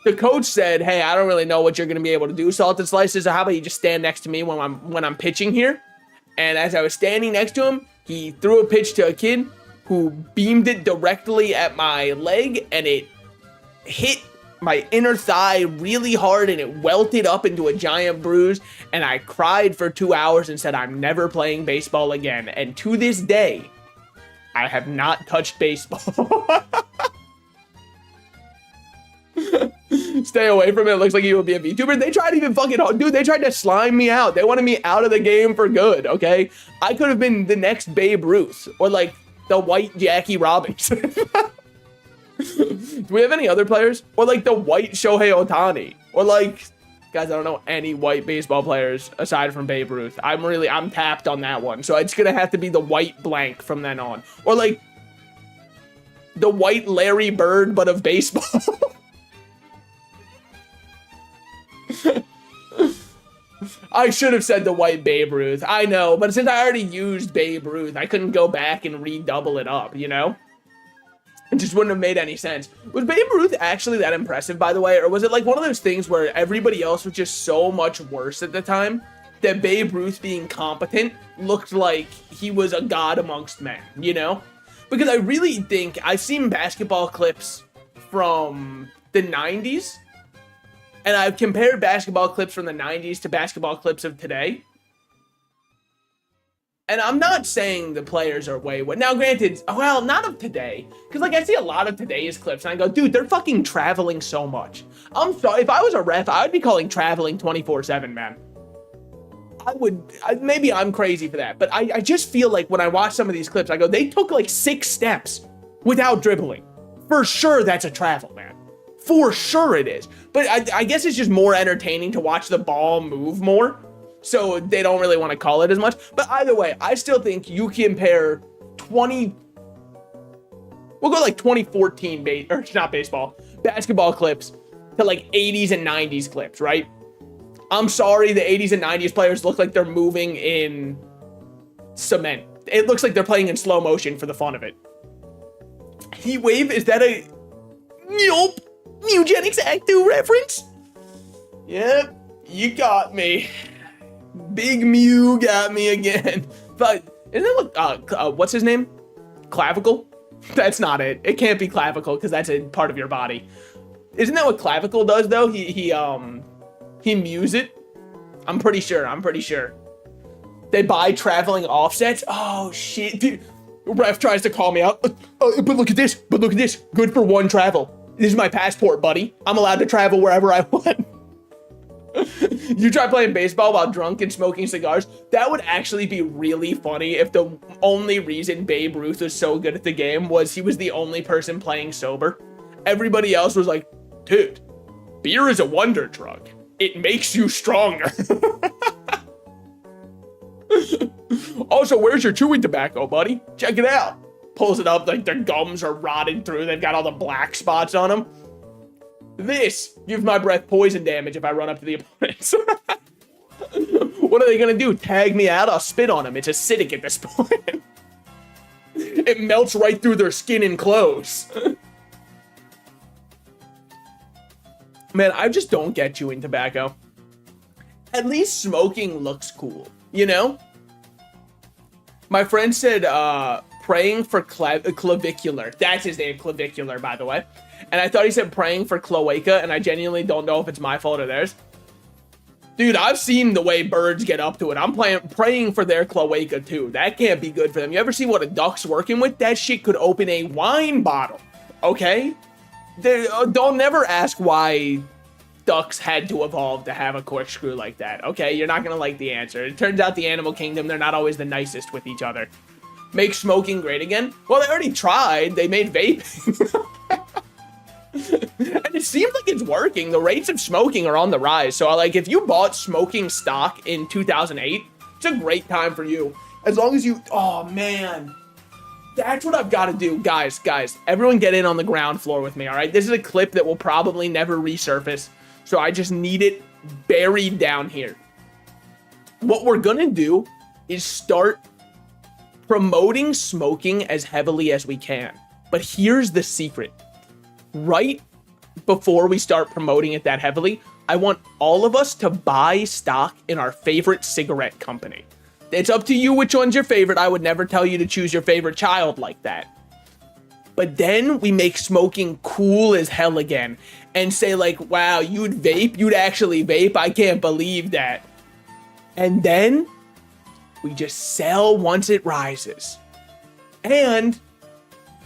The coach said, hey, I don't really know what you're going to be able to do, Salted Slices, so how about you just stand next to me when I'm pitching here? And as I was standing next to him, he threw a pitch to a kid who beamed it directly at my leg, and it hit my inner thigh really hard, and it welted up into a giant bruise, and I cried for 2 hours and said I'm never playing baseball again. And to this day, I have not touched baseball. Stay away from it. It looks like you will be a VTuber. They tried even fucking, dude, they tried to slime me out. They wanted me out of the game for good, okay? I could have been the next Babe Ruth, or like the white Jackie Robinson. Do we have any other players? Or like the white Shohei Ohtani? Or like, guys, I don't know any white baseball players aside from Babe Ruth. I'm tapped on that one. So it's gonna have to be the white blank from then on. Or like the white Larry Bird, but of baseball. I should have said the white Babe Ruth. I know, but since I already used Babe Ruth, I couldn't go back and redouble it up, you know? It just wouldn't have made any sense. Was Babe Ruth actually that impressive, by the way? Or was it like one of those things where everybody else was just so much worse at the time that Babe Ruth being competent looked like he was a god amongst men, you know? Because I really think I've seen basketball clips from the 90s, and I've compared basketball clips from the 90s to basketball clips of today. And I'm not saying the players are way... Now, granted, well, not of today. Because, like, I see a lot of today's clips, and I go, dude, they're fucking traveling so much. I'm sorry. If I was a ref, I would be calling traveling 24/7, man. Maybe I'm crazy for that. But I just feel like when I watch some of these clips, I go, they took, like, 6 steps without dribbling. For sure, that's a travel, man. For sure it is. But I guess it's just more entertaining to watch the ball move more. So they don't really want to call it as much. But either way, I still think you compare 20 We'll go like 2014 or not baseball, basketball clips to like 80s and 90s clips, right? I'm sorry, the 80s and 90s players look like they're moving in cement. It looks like they're playing in slow motion for the fun of it. Heat Wave, is that a Nope Mewgenics Act 2 reference? Yep, you got me. Big Mew got me again. But isn't it what's his name? Clavicle? That's not it. It can't be Clavicle because that's a part of your body. Isn't that what Clavicle does though? He mews it. I'm pretty sure. They buy traveling offsets. Oh shit, dude. Ref tries to call me out. But look at this. Good for one travel. This is my passport, buddy. I'm allowed to travel wherever I want. You try playing baseball while drunk and smoking cigars? That would actually be really funny if the only reason Babe Ruth was so good at the game was he was the only person playing sober. Everybody else was like, dude, beer is a wonder drug. It makes you stronger. Also, where's your chewing tobacco, buddy? Check it out. Pulls it up, like their gums are rotted through. They've got all the black spots on them. This gives my breath poison damage if I run up to the opponents. What are they gonna do? Tag me out? I'll spit on them. It's acidic at this point. It melts right through their skin and clothes. Man, I just don't get chewing tobacco. At least smoking looks cool, you know? My friend said, praying for clavicular. That's his name, clavicular, by the way. And I thought he said praying for cloaca, and I genuinely don't know if it's my fault or theirs. Dude, I've seen the way birds get up to it. I'm praying for their cloaca, too. That can't be good for them. You ever see what a duck's working with? That shit could open a wine bottle, okay? Don't never ask why ducks had to evolve to have a corkscrew like that, okay? You're not gonna like the answer. It turns out the animal kingdom, they're not always the nicest with each other. Make smoking great again? Well, they already tried. They made vaping. And it seems like it's working. The rates of smoking are on the rise. So, like, if you bought smoking stock in 2008, it's a great time for you. As long as you... Oh, man. That's what I've got to do. Guys, everyone get in on the ground floor with me, all right? This is a clip that will probably never resurface. So I just need it buried down here. What we're going to do is start promoting smoking as heavily as we can. But here's the secret. Right before we start promoting it that heavily, I want all of us to buy stock in our favorite cigarette company. It's up to you which one's your favorite. I would never tell you to choose your favorite child like that. But then we make smoking cool as hell again and say like, wow, you'd vape? You'd actually vape? I can't believe that. And then we just sell once it rises. And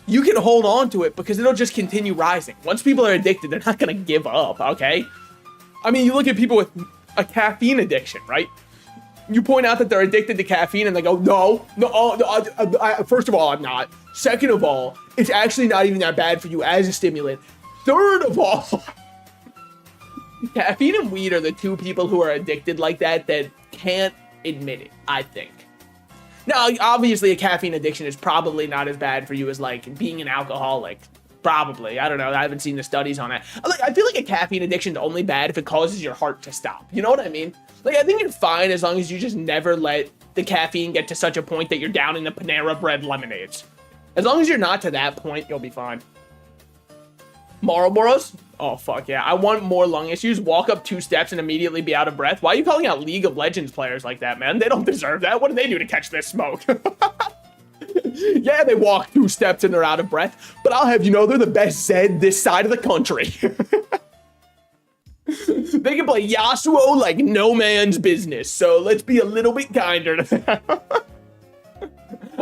you can hold on to it because it'll just continue rising. Once people are addicted, they're not going to give up, okay? I mean, you look at people with a caffeine addiction, right? You point out that they're addicted to caffeine and they go, no, first of all, I'm not. Second of all, it's actually not even that bad for you as a stimulant. Third of all, caffeine and weed are the two people who are addicted like that can't admit it, I think. Now, obviously, a caffeine addiction is probably not as bad for you as, like, being an alcoholic. Probably. I don't know. I haven't seen the studies on it. Like, I feel like a caffeine addiction is only bad if it causes your heart to stop. You know what I mean? Like, I think you're fine as long as you just never let the caffeine get to such a point that you're down in the Panera Bread lemonades. As long as you're not to that point, you'll be fine. Marlboros? Oh, fuck yeah. I want more lung issues. Walk up 2 steps and immediately be out of breath. Why are you calling out League of Legends players like that, man? They don't deserve that. What do they do to catch this smoke? Yeah, they walk 2 steps and they're out of breath. But I'll have you know, they're the best Zed this side of the country. They can play Yasuo like no man's business. So let's be a little bit kinder to them.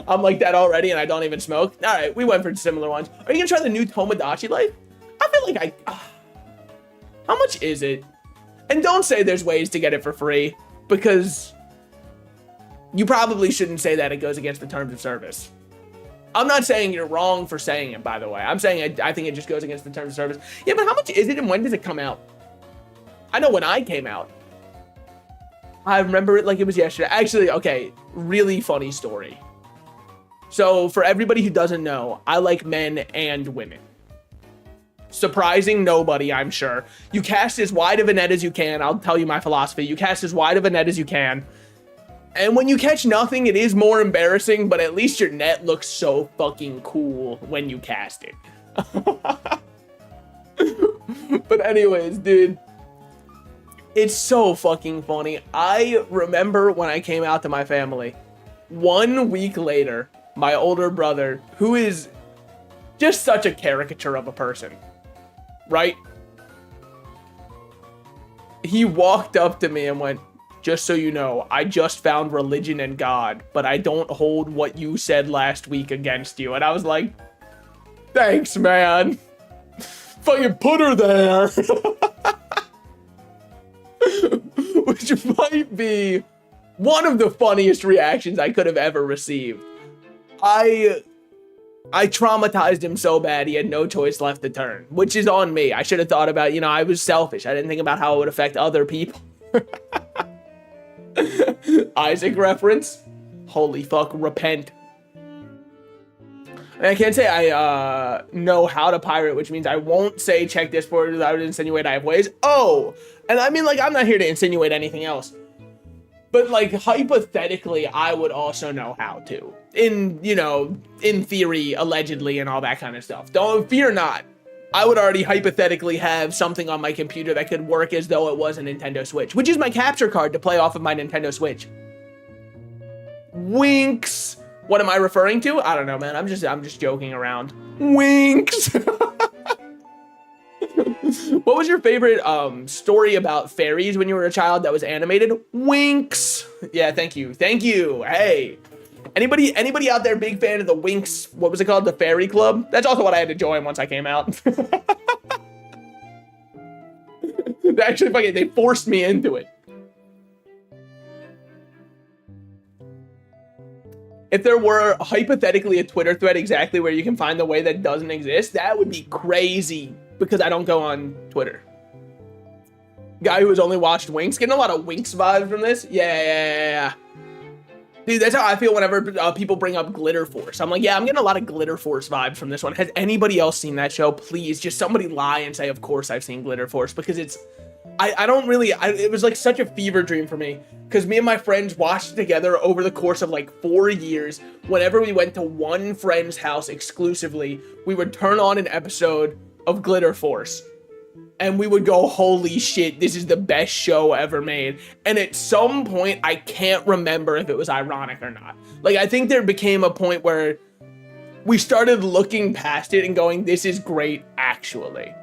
I'm like that already and I don't even smoke. All right, we went for similar ones. Are you gonna try the new Tomodachi Life? I feel like how much is it? And don't say there's ways to get it for free, because you probably shouldn't say that. It goes against the terms of service. I'm not saying you're wrong for saying it, by the way. I'm saying I think it just goes against the terms of service. Yeah, but how much is it and when does it come out? I know when I came out. I remember it like it was yesterday. Actually, okay, really funny story. So for everybody who doesn't know, I like men and women. Surprising nobody, I'm sure. You cast as wide of a net as you can. I'll tell you my philosophy. You cast as wide of a net as you can. And when you catch nothing, it is more embarrassing, but at least your net looks so fucking cool when you cast it. But anyways, dude, it's so fucking funny. I remember when I came out to my family, 1 week later, my older brother, who is just such a caricature of a person, right? He walked up to me and went, "Just so you know, I just found religion and God, but I don't hold what you said last week against you." And I was like, thanks, man. Fucking put her there. Which might be one of the funniest reactions I could have ever received. I traumatized him so bad he had no choice left to turn, which is on me. I should have thought about, I was selfish. I didn't think about how it would affect other people. Isaac reference. Holy fuck, repent. And I can't say I know how to pirate, which means I won't say check Discord without insinuate I have ways. Oh, and I mean, like, I'm not here to insinuate anything else. But, like, hypothetically, I would also know how to. In theory, allegedly, and all that kind of stuff. Don't fear not. I would already hypothetically have something on my computer that could work as though it was a Nintendo Switch, which is my capture card to play off of my Nintendo Switch. Winks. What am I referring to? I don't know, man. I'm just joking around. Winks. What was your favorite story about fairies when you were a child that was animated? Winks. Yeah, thank you. Thank you. Hey. Anybody out there big fan of the Winx, what was it called? The Fairy Club? That's also what I had to join once I came out. Actually, they forced me into it. If there were hypothetically a Twitter thread exactly where you can find the way that doesn't exist, that would be crazy because I don't go on Twitter. Guy who has only watched Winx, getting a lot of Winx vibes from this. Yeah. Dude, that's how I feel whenever people bring up Glitter Force. I'm like, yeah, I'm getting a lot of Glitter Force vibes from this one. Has anybody else seen that show? Please, just somebody lie and say, of course I've seen Glitter Force, because it's, it was like such a fever dream for me, because me and my friends watched it together over the course of like 4 years. Whenever we went to one friend's house exclusively, we would turn on an episode of Glitter Force. And we would go, holy shit, this is the best show ever made. And at some point, I can't remember if it was ironic or not. Like, I think there became a point where we started looking past it and going, this is great, actually.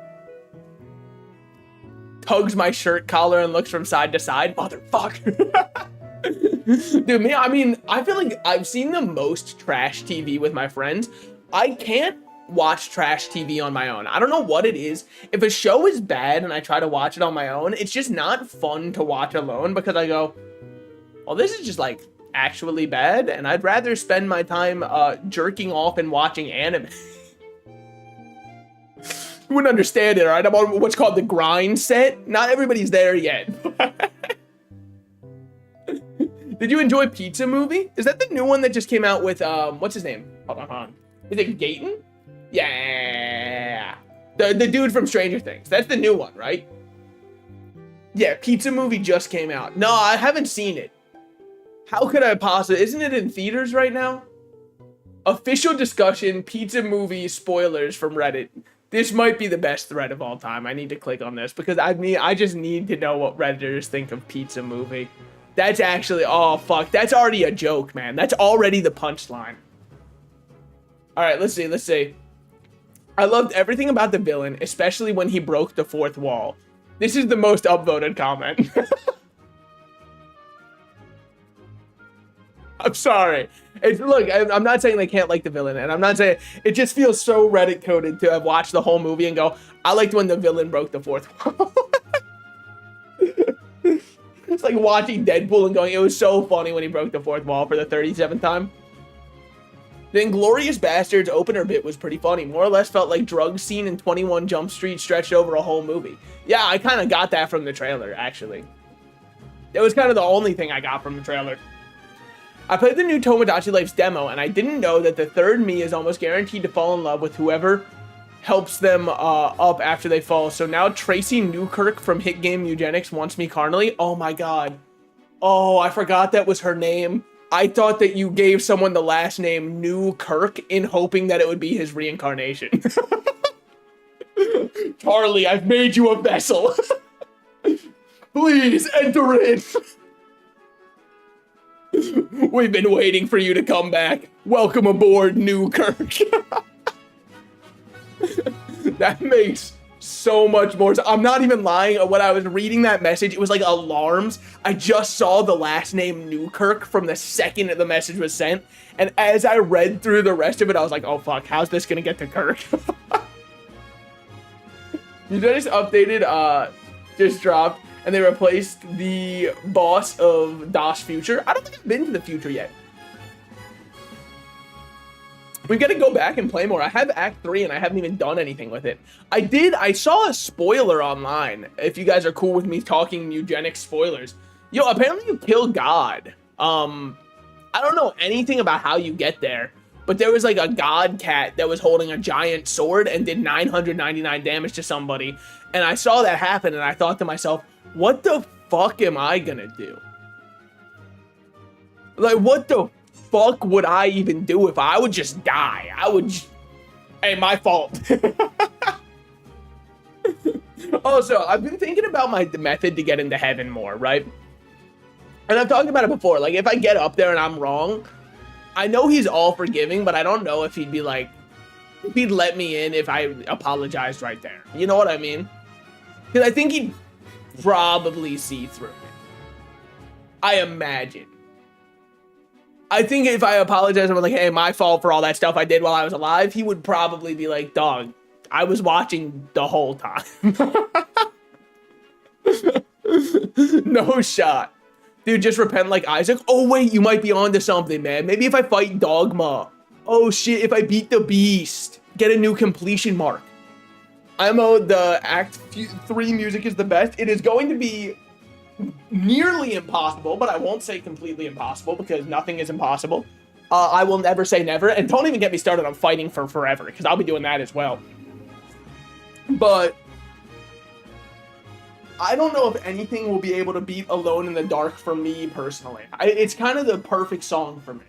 Tugs my shirt collar and looks from side to side. Motherfucker. Dude, I feel like I've seen the most trash TV with my friends. I can't watch trash TV on my own. I don't know what it is. If a show is bad and I try to watch it on my own, it's just not fun to watch alone, because I go, well, this is just like actually bad, and I'd rather spend my time jerking off and watching anime. You wouldn't understand it, right? I'm on what's called the grind set. Not everybody's there yet. Did you enjoy Pizza Movie? Is that the new one that just came out with what's his name? Hold on. Is it Gayton? Yeah, the dude from Stranger Things. That's the new one, right? Yeah, Pizza Movie just came out. No, I haven't seen it. How could I possibly? Isn't it in theaters right now? Official discussion, Pizza Movie spoilers from Reddit. This might be the best thread of all time. I need to click on this because I just need to know what Redditors think of Pizza Movie. That's actually, oh fuck, that's already a joke, man. That's already the punchline. All right, let's see. I loved everything about the villain, especially when he broke the fourth wall. This is the most upvoted comment. I'm sorry. Look, I'm not saying they can't like the villain, and I'm not saying, it just feels so Reddit coded to have watched the whole movie and go, I liked when the villain broke the fourth wall. It's like watching Deadpool and going, it was so funny when he broke the fourth wall for the 37th time. The Inglourious Basterds opener bit was pretty funny. More or less felt like drug scene in 21 Jump Street stretched over a whole movie. Yeah, I kind of got that from the trailer, actually. It was kind of the only thing I got from the trailer. I played the new Tomodachi Life demo, and I didn't know that the third me is almost guaranteed to fall in love with whoever helps them up after they fall. So now Tracy Newkirk from Hit Game Eugenics wants me carnally. Oh my god. Oh, I forgot that was her name. I thought that you gave someone the last name Newkirk in hoping that it would be his reincarnation. Charlie, I've made you a vessel. Please enter in. We've been waiting for you to come back. Welcome aboard, Newkirk. That makes so much more sense. I'm not even lying. When I was reading that message, it was like alarms. I just saw the last name Newkirk from the second that the message was sent. And as I read through the rest of it, I was like, oh fuck, how's this gonna get to Kirk? You just updated, just dropped, and they replaced the boss of DOS Future. I don't think I've been to the future yet. We've got to go back and play more. I have Act 3 and I haven't even done anything with it. I saw a spoiler online, if you guys are cool with me talking eugenics spoilers. Yo, apparently you kill God. I don't know anything about how you get there, but there was like a god cat that was holding a giant sword and did 999 damage to somebody. And I saw that happen and I thought to myself, what the fuck am I gonna do? Like, what the fuck would I even do if I would just die? Hey, my fault. Also, I've been thinking about the method to get into heaven more, right? And I've talked about it before. Like, if I get up there and I'm wrong, I know he's all forgiving, but I don't know if he'd be like, if he'd let me in if I apologized right there. You know what I mean? Because I think he'd probably see through it. I imagine. I think if I apologize, I'm like, hey, my fault for all that stuff I did while I was alive, he would probably be like, dog, I was watching the whole time. No shot. Dude, just repent like Isaac. Oh, wait, you might be onto something, man. Maybe if I fight Dogma. Oh, shit, if I beat the beast. Get a new completion mark. IMO, the Act 3 music is the best. It is going to be nearly impossible, but I won't say completely impossible because nothing is impossible. I will never say never, and don't even get me started on fighting for forever because I'll be doing that as well. But I don't know if anything will be able to beat Alone in the Dark for me personally. It's kind of the perfect song for me.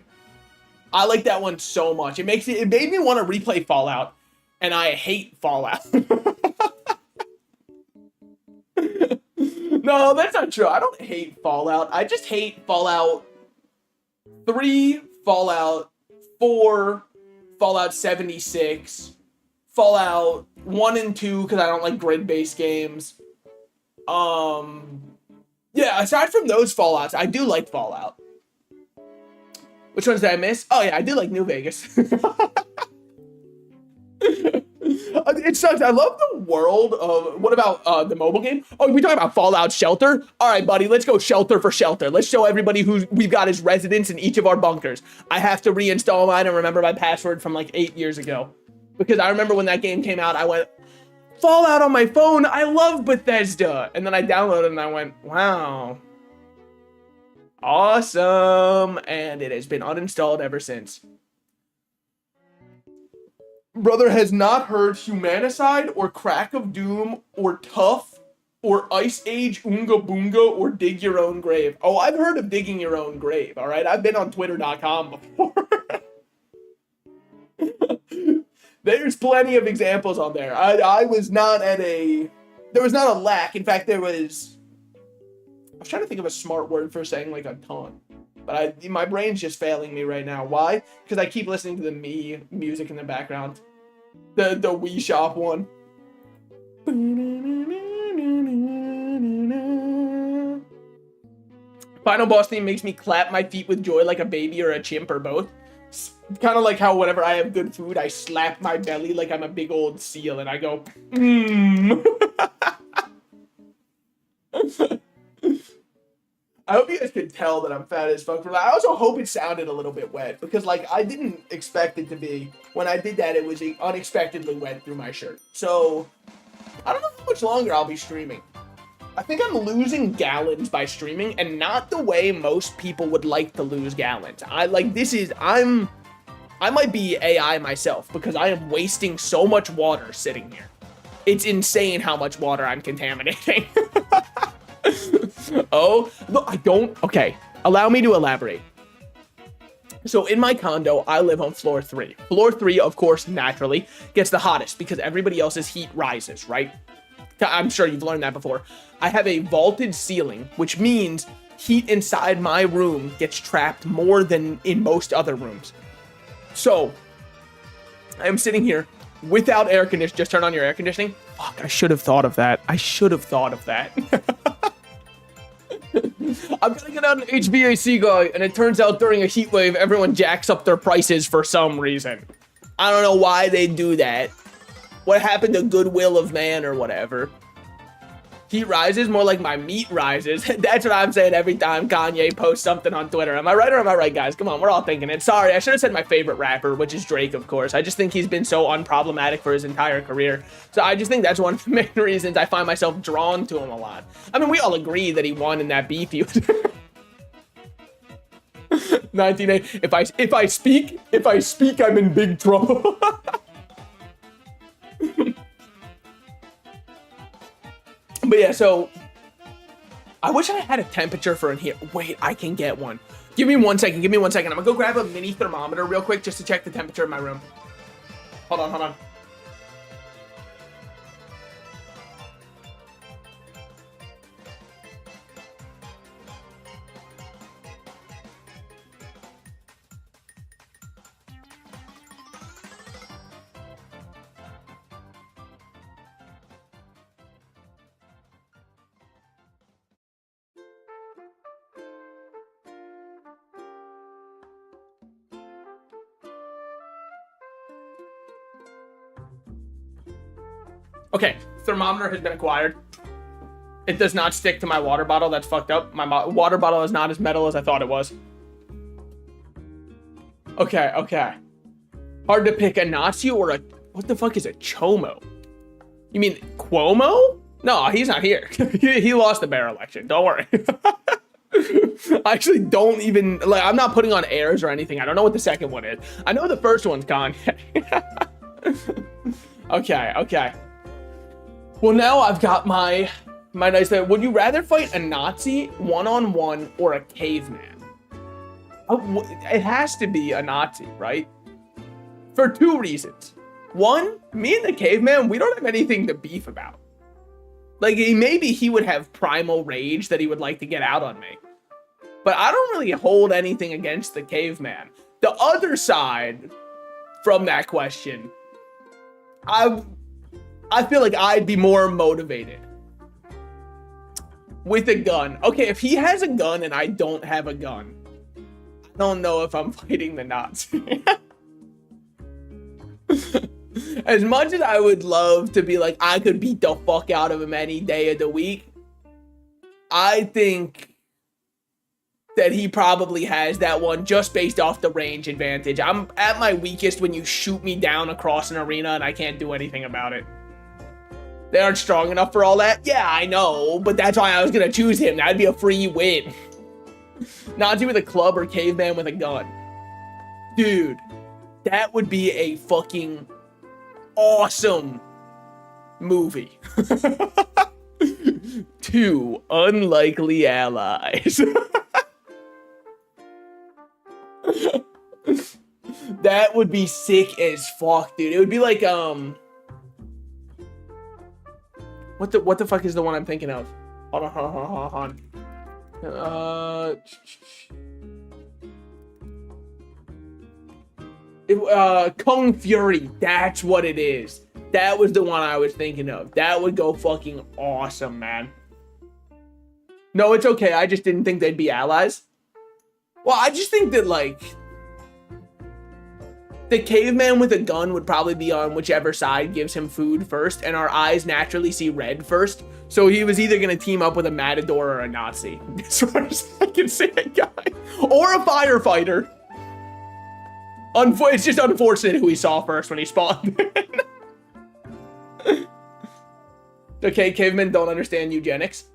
I like that one so much. It made me want to replay Fallout, and I hate Fallout. No, that's not true. I don't hate Fallout. I just hate Fallout 3, Fallout 4, Fallout 76, Fallout 1 and 2 because I don't like grid-based games. Yeah, aside from those Fallouts, I do like Fallout. Which ones did I miss? Oh yeah, I do like New Vegas. It sucks. I love the world of, what about the mobile game? Oh, we talking about Fallout Shelter? All right, buddy, let's go shelter for shelter. Let's show everybody who we've got as residents in each of our bunkers. I have to reinstall mine and remember my password from like 8 years ago. Because I remember when that game came out, I went, Fallout on my phone, I love Bethesda. And then I downloaded it and I went, wow. Awesome. And it has been uninstalled ever since. Brother has not heard Humanicide or Crack of Doom or Tough or Ice Age Oonga Boonga or Dig Your Own Grave. Oh, I've heard of Digging Your Own Grave, all right? I've been on Twitter.com before. There's plenty of examples on there. I was not at a... There was not a lack. In fact, there was... I was trying to think of a smart word for saying like a ton. But my brain's just failing me right now. Why? Because I keep listening to the Me music in the background. The Wii Shop one. Final boss theme makes me clap my feet with joy like a baby or a chimp or both. Kind of like how whenever I have good food, I slap my belly like I'm a big old seal and I go, mmm. I hope you guys could tell that I'm fat as fuck. I also hope it sounded a little bit wet because, like, I didn't expect it to be. When I did that, it was unexpectedly wet through my shirt. So, I don't know how much longer I'll be streaming. I think I'm losing gallons by streaming, and not the way most people would like to lose gallons. I might be AI myself because I am wasting so much water sitting here. It's insane how much water I'm contaminating. Oh, look, okay, allow me to elaborate. So in my condo, I live on floor 3. Floor 3, of course, naturally gets the hottest because everybody else's heat rises, right? I'm sure you've learned that before. I have a vaulted ceiling, which means heat inside my room gets trapped more than in most other rooms. So I am sitting here without air conditioning. Just turn on your air conditioning. Fuck, I should have thought of that. I'm gonna get out an HVAC guy, and it turns out during a heat wave, everyone jacks up their prices for some reason. I don't know why they do that. What happened to goodwill of man or whatever? Heat rises, more like my meat rises. That's what I'm saying every time Kanye posts something on Twitter. Am I right or am I right, guys? Come on, we're all thinking it. Sorry, I should have said my favorite rapper, which is Drake, of course. I just think he's been so unproblematic for his entire career. So I just think that's one of the main reasons I find myself drawn to him a lot. I mean, we all agree that he won in that beef feud. 1980. If I speak, I'm in big trouble. But yeah, so I wish I had a temperature for in here. Wait, I can get one. Give me 1 second. I'm gonna go grab a mini thermometer real quick just to check the temperature in my room. Hold on. Okay, thermometer has been acquired. It does not stick to my water bottle. That's fucked up. My water bottle is not as metal as I thought it was. Okay. Hard to pick a Nazi or a... What the fuck is a Chomo? You mean Cuomo? No, he's not here. He lost the mayor election. Don't worry. I actually don't even... Like, I'm not putting on airs or anything. I don't know what the second one is. I know the first one's Kanye. Okay. Well, now I've got my nice thing. Would you rather fight a Nazi one-on-one or a caveman? It has to be a Nazi, right? For 2 reasons. One, me and the caveman, we don't have anything to beef about. Like, maybe he would have primal rage that he would like to get out on me. But I don't really hold anything against the caveman. The other side from that question, I feel like I'd be more motivated with a gun. Okay, if he has a gun and I don't have a gun, I don't know if I'm fighting the Nazi. As much as I would love to be like, I could beat the fuck out of him any day of the week, I think that he probably has that one just based off the range advantage. I'm at my weakest when you shoot me down across an arena and I can't do anything about it. They aren't strong enough for all that? Yeah, I know, but that's why I was gonna choose him. That'd be a free win. Nazi with a club or caveman with a gun. Dude, that would be a fucking awesome movie. 2 unlikely allies. That would be sick as fuck, dude. It would be like, what the fuck is the one I'm thinking of? Hold on. Kung Fury. That's what it is. That was the one I was thinking of. That would go fucking awesome, man. No, it's okay. I just didn't think they'd be allies. Well, I just think that, like, the caveman with a gun would probably be on whichever side gives him food first, and our eyes naturally see red first. So he was either going to team up with a matador or a Nazi. As far as I can say, a guy. Or a firefighter. It's just unfortunate who he saw first when he spawned. Okay, cavemen don't understand eugenics.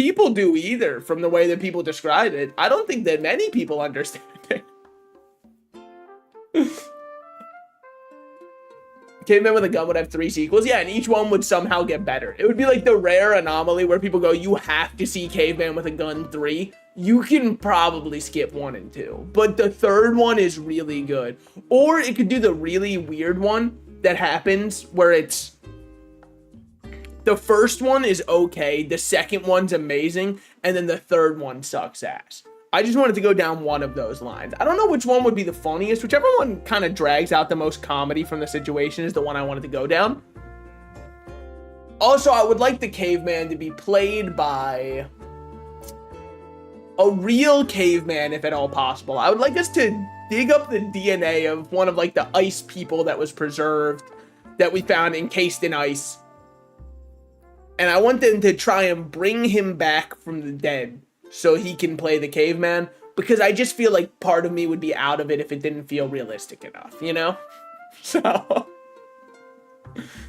people do either, from the way that people describe it. I don't think that many people understand it. Caveman with a gun would have 3 sequels. Yeah, and each one would somehow get better. It would be like the rare anomaly where people go, you have to see Caveman with a Gun 3. You can probably skip 1 and 2. But the third one is really good. Or it could do the really weird one that happens where it's... the first one is okay, the second one's amazing, and then the third one sucks ass. I just wanted to go down one of those lines. I don't know which one would be the funniest. Whichever one kind of drags out the most comedy from the situation is the one I wanted to go down. Also, I would like the caveman to be played by a real caveman, if at all possible. I would like us to dig up the DNA of one of like the ice people that was preserved, that we found encased in ice. And I want them to try and bring him back from the dead so he can play the caveman, because I just feel like part of me would be out of it if it didn't feel realistic enough, you know? So,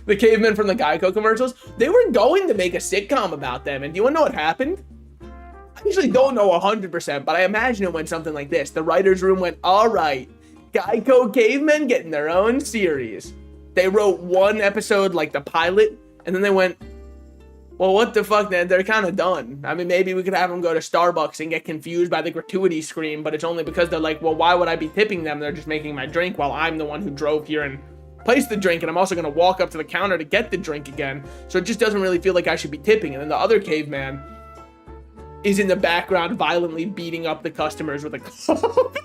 the cavemen from the Geico commercials, they were going to make a sitcom about them, and do you want to know what happened? I actually don't know 100%, but I imagine it went something like this. The writer's room went, all right, Geico cavemen getting their own series. They wrote 1 episode, like the pilot, and then they went, well, what the fuck, man? They're kind of done. I mean, maybe we could have them go to Starbucks and get confused by the gratuity screen, but it's only because they're like, well, why would I be tipping them? They're just making my drink while I'm the one who drove here and placed the drink, and I'm also going to walk up to the counter to get the drink again. So it just doesn't really feel like I should be tipping. And then the other caveman is in the background violently beating up the customers with a club.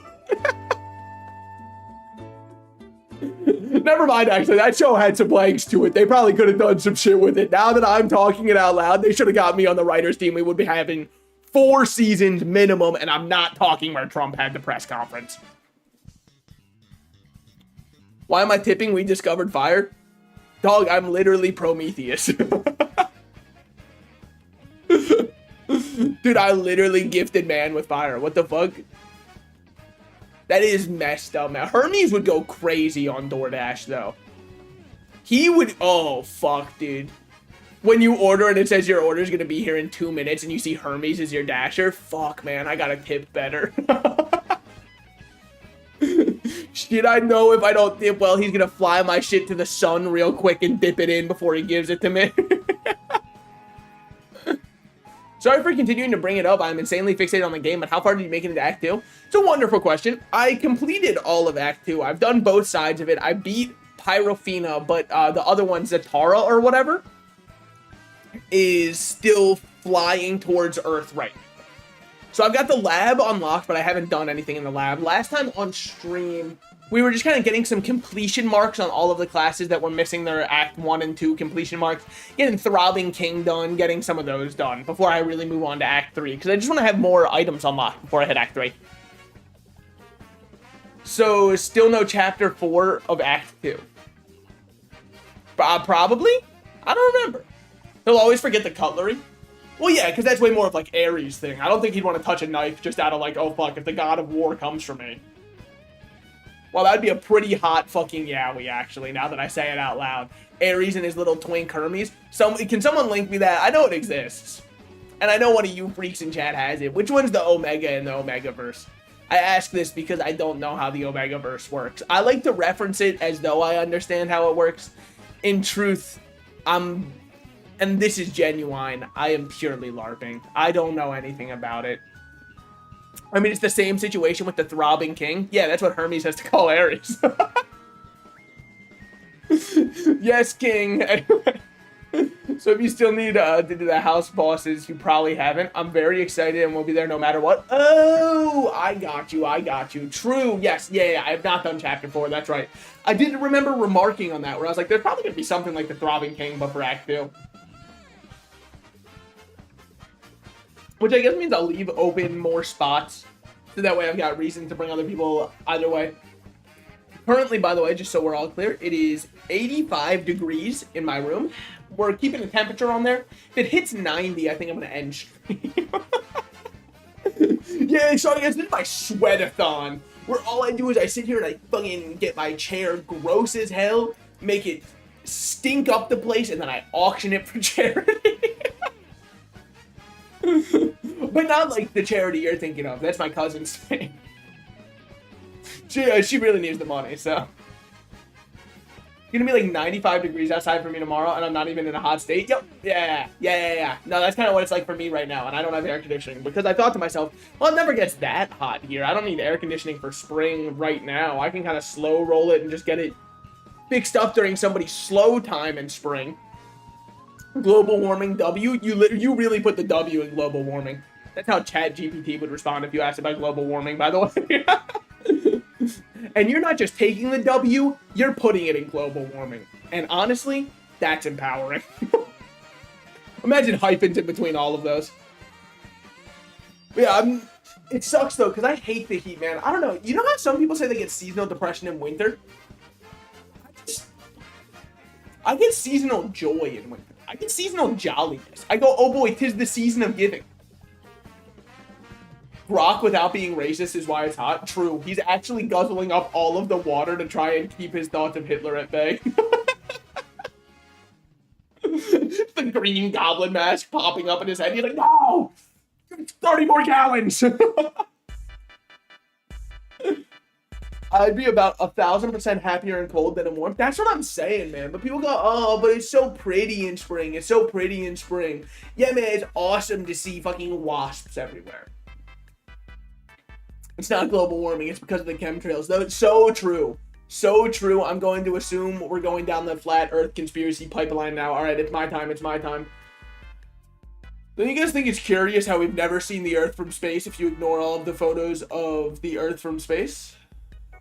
Never mind, actually, that show had some legs to it. They probably could have done some shit with it. Now that I'm talking it out loud, they should have got me on the writer's team. We would be having 4 seasons minimum, and I'm not talking where Trump had the press conference. Why am I tipping? We discovered fire? Dog, I'm literally Prometheus. Dude, I literally gifted man with fire. What the fuck? That is messed up, man. Hermes would go crazy on DoorDash, though. He would... oh, fuck, dude. When you order and it says your order is going to be here in 2 minutes and you see Hermes as your dasher, fuck, man, I gotta tip better. Shit, I know if I don't tip well, he's going to fly my shit to the sun real quick and dip it in before he gives it to me. Sorry for continuing to bring it up. I'm insanely fixated on the game, but how far did you make it into Act 2? It's a wonderful question. I completed all of Act 2. I've done both sides of it. I beat Pyrophena, but the other one, Zatara or whatever, is still flying towards Earth right now. So I've got the lab unlocked, but I haven't done anything in the lab. Last time on stream, we were just kind of getting some completion marks on all of the classes that were missing their Act 1 and 2 completion marks. Getting Throbbing King done, getting some of those done before I really move on to Act 3. Because I just want to have more items unlocked before I hit Act 3. So, still no Chapter 4 of Act 2. Probably? I don't remember. He'll always forget the cutlery. Well, yeah, because that's way more of, like, Ares' thing. I don't think he'd want to touch a knife just out of, like, oh, fuck, if the god of war comes for me. Well, that'd be a pretty hot fucking yaoi, actually, now that I say it out loud. Ares and his little twink Hermes. Can someone link me that? I know it exists. And I know one of you freaks in chat has it. Which one's the Omega in the Omegaverse? I ask this because I don't know how the Omegaverse works. I like to reference it as though I understand how it works. In truth, and this is genuine, I am purely LARPing. I don't know anything about it. I mean, it's the same situation with the Throbbing King. Yeah, that's what Hermes has to call Ares. Yes, King. Anyway. So if you still need to do the house bosses, you probably haven't. I'm very excited and we'll be there no matter what. Oh, I got you. True. Yes. Yeah, I have not done Chapter 4. That's right. I did remember remarking on that where I was like, there's probably going to be something like the Throbbing King, but for Act 2. Which I guess means I'll leave open more spots. So that way I've got reason to bring other people either way. Currently, by the way, just so we're all clear, it is 85 degrees in my room. We're keeping the temperature on there. If it hits 90, I think I'm going to end stream. Yeah, so I guess this is my sweatathon. Where all I do is I sit here and I fucking get my chair gross as hell, make it stink up the place, and then I auction it for charity. But not like the charity you're thinking of. That's my cousin's thing. She really needs the money, so. It's gonna be like 95 degrees outside for me tomorrow, and I'm not even in a hot state. Yep. Yeah. No, that's kind of what it's like for me right now, and I don't have air conditioning because I thought to myself, well, it never gets that hot here. I don't need air conditioning for spring right now. I can kind of slow roll it and just get it fixed up during somebody's slow time in spring. Global warming W. You really put the W in global warming. That's how ChatGPT would respond if you asked about global warming, by the way. And you're not just taking the W, you're putting it in global warming. And honestly, that's empowering. Imagine hyphens in between all of those. But yeah, it sucks though, because I hate the heat, man. I don't know. You know how some people say they get seasonal depression in winter? I get seasonal joy in winter. I get seasonal jolliness. I go, oh boy, 'tis the season of giving. Brock, without being racist, is why it's hot. True. He's actually guzzling up all of the water to try and keep his thoughts of Hitler at bay. The green goblin mask popping up in his head. He's like, no! 30 more gallons! I'd be about 1,000% happier in cold than in warm. That's what I'm saying, man. But people go, oh, but it's so pretty in spring. It's so pretty in spring. Yeah, man, it's awesome to see fucking wasps everywhere. It's not global warming. It's because of the chemtrails. Though it's so true. So true. I'm going to assume we're going down the flat earth conspiracy pipeline now. All right, it's my time. It's my time. Don't you guys think it's curious how we've never seen the earth from space if you ignore all of the photos of the earth from space?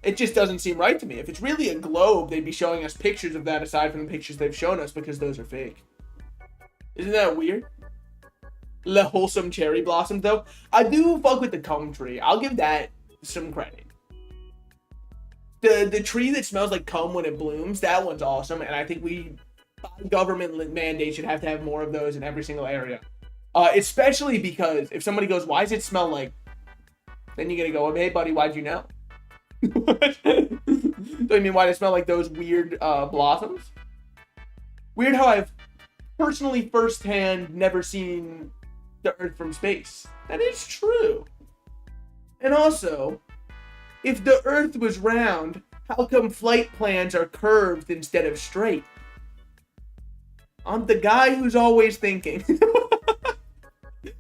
It just doesn't seem right to me. If it's really a globe, they'd be showing us pictures of that aside from the pictures they've shown us because those are fake. Isn't that weird? Le wholesome cherry blossoms, though. I do fuck with the cum tree. I'll give that some credit. The tree that smells like cum when it blooms, that one's awesome. And I think we, by government mandate, should have to have more of those in every single area. Especially because if somebody goes, why does it smell like? Then you're going to go, hey, buddy, why'd you know? Don't you mean why does it smell like those weird blossoms? Weird how I've personally firsthand never seen the earth from space. That is true. And also, if the earth was round, how come flight plans are curved instead of straight? I'm the guy who's always thinking.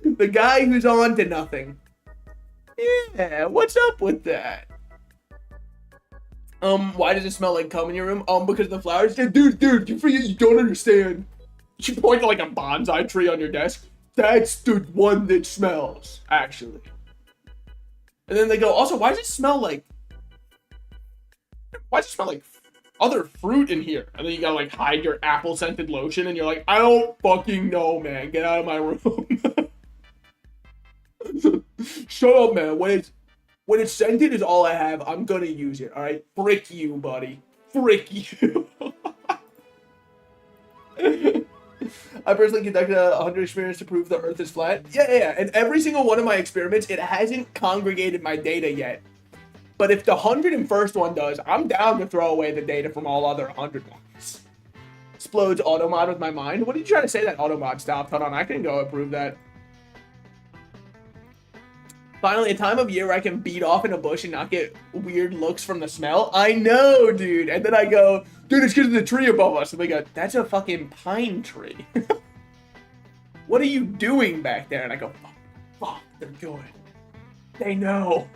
The guy who's on to nothing. Yeah, what's up with that? Why does it smell like cum in your room? Because of the flowers? Yeah, dude, you don't understand. You point to like a bonsai tree on your desk. That's the one that smells, actually. And then they go, also, why does it smell like other fruit in here? And then you gotta like hide your apple scented lotion and you're like, I don't fucking know, man. Get out of my room. Shut up, man. When it's scented is all I have, I'm gonna use it, alright? Frick you, buddy. Frick you. I personally conducted 100 experiments to prove the earth is flat. Yeah. And every single one of my experiments, it hasn't congregated my data yet. But if the 101st one does, I'm down to throw away the data from all other 100 ones. Explodes Automod with my mind. What are you trying to say that Automod stopped? Hold on, I can go approve that. Finally, a time of year where I can beat off in a bush and not get weird looks from the smell. I know, dude. And then I go, dude, it's because of the tree above us. And they go, that's a fucking pine tree. What are you doing back there? And I go, fuck, they're good. They know.